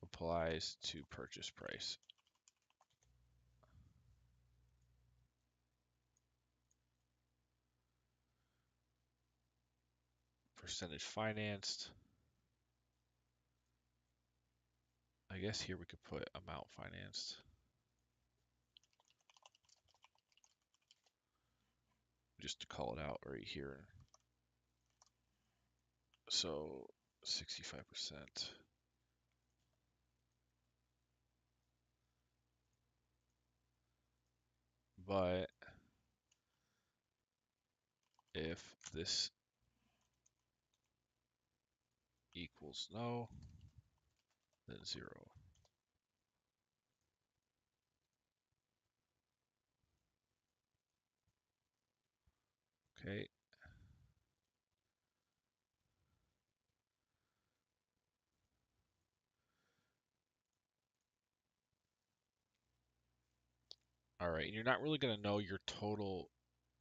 applies to purchase price. Percentage financed. I guess here we could put amount financed. Just to call it out right here. So 65%. But if this equals no, then 0. Okay. All right. And you're not really going to know your total.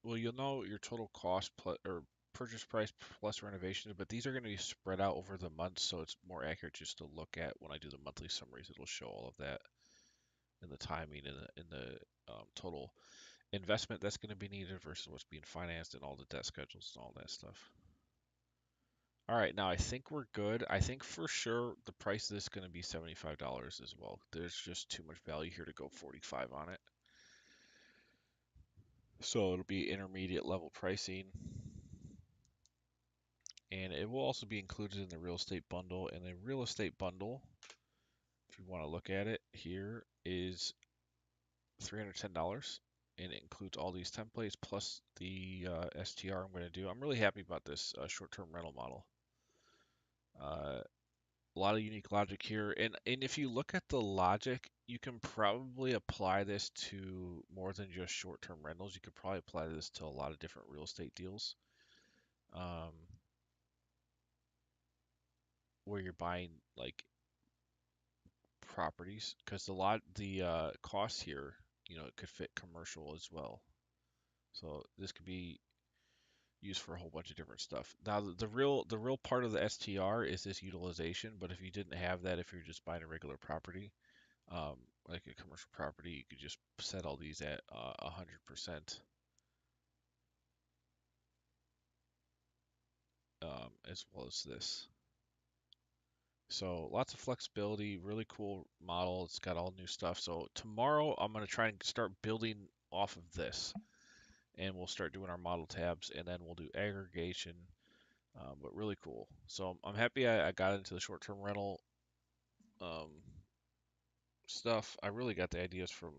Well, you'll know your total cost plus or purchase price plus renovations, but these are going to be spread out over the months, so it's more accurate just to look at when I do the monthly summaries. It'll show all of that in the timing and the total investment that's going to be needed versus what's being financed and all the debt schedules and all that stuff. All right, now I think we're good. I think for sure the price of this is going to be $75 as well. There's just too much value here to go 45 on it. So it'll be intermediate level pricing. And it will also be included in the real estate bundle. And the real estate bundle, if you want to look at it here, is $310. And it includes all these templates plus the STR I'm going to do. I'm really happy about this short-term rental model. A lot of unique logic here. And if you look at the logic, you can probably apply this to more than just short-term rentals. You could probably apply this to a lot of different real estate deals. Where you're buying like properties because the costs here, it could fit commercial as well. So this could be used for a whole bunch of different stuff. Now the real part of the STR is this utilization, but if you didn't have that, if you're just buying a regular property, um, like a commercial property, you could just set all these at 100%, as well as this. So lots of flexibility, really cool model. It's got all new stuff. So tomorrow I'm going to try and start building off of this, and we'll start doing our model tabs, and then we'll do aggregation. But really cool. So I'm happy I got into the short-term rental um, stuff. I really got the ideas from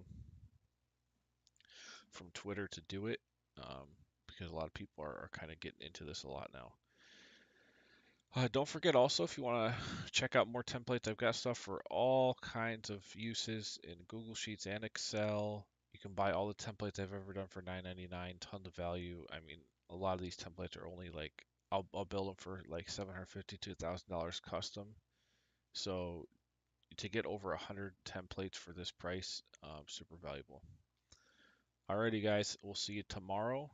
Twitter to do it, because a lot of people are kind of getting into this a lot now. Don't forget also if you want to check out more templates, I've got stuff for all kinds of uses in Google Sheets and Excel. You can buy all the templates I've ever done for $9.99, tons of value. I mean, a lot of these templates are only like I'll build them for like $750 to $1,000 custom. So to get over 100 templates for this price, super valuable. Alrighty, guys, we'll see you tomorrow.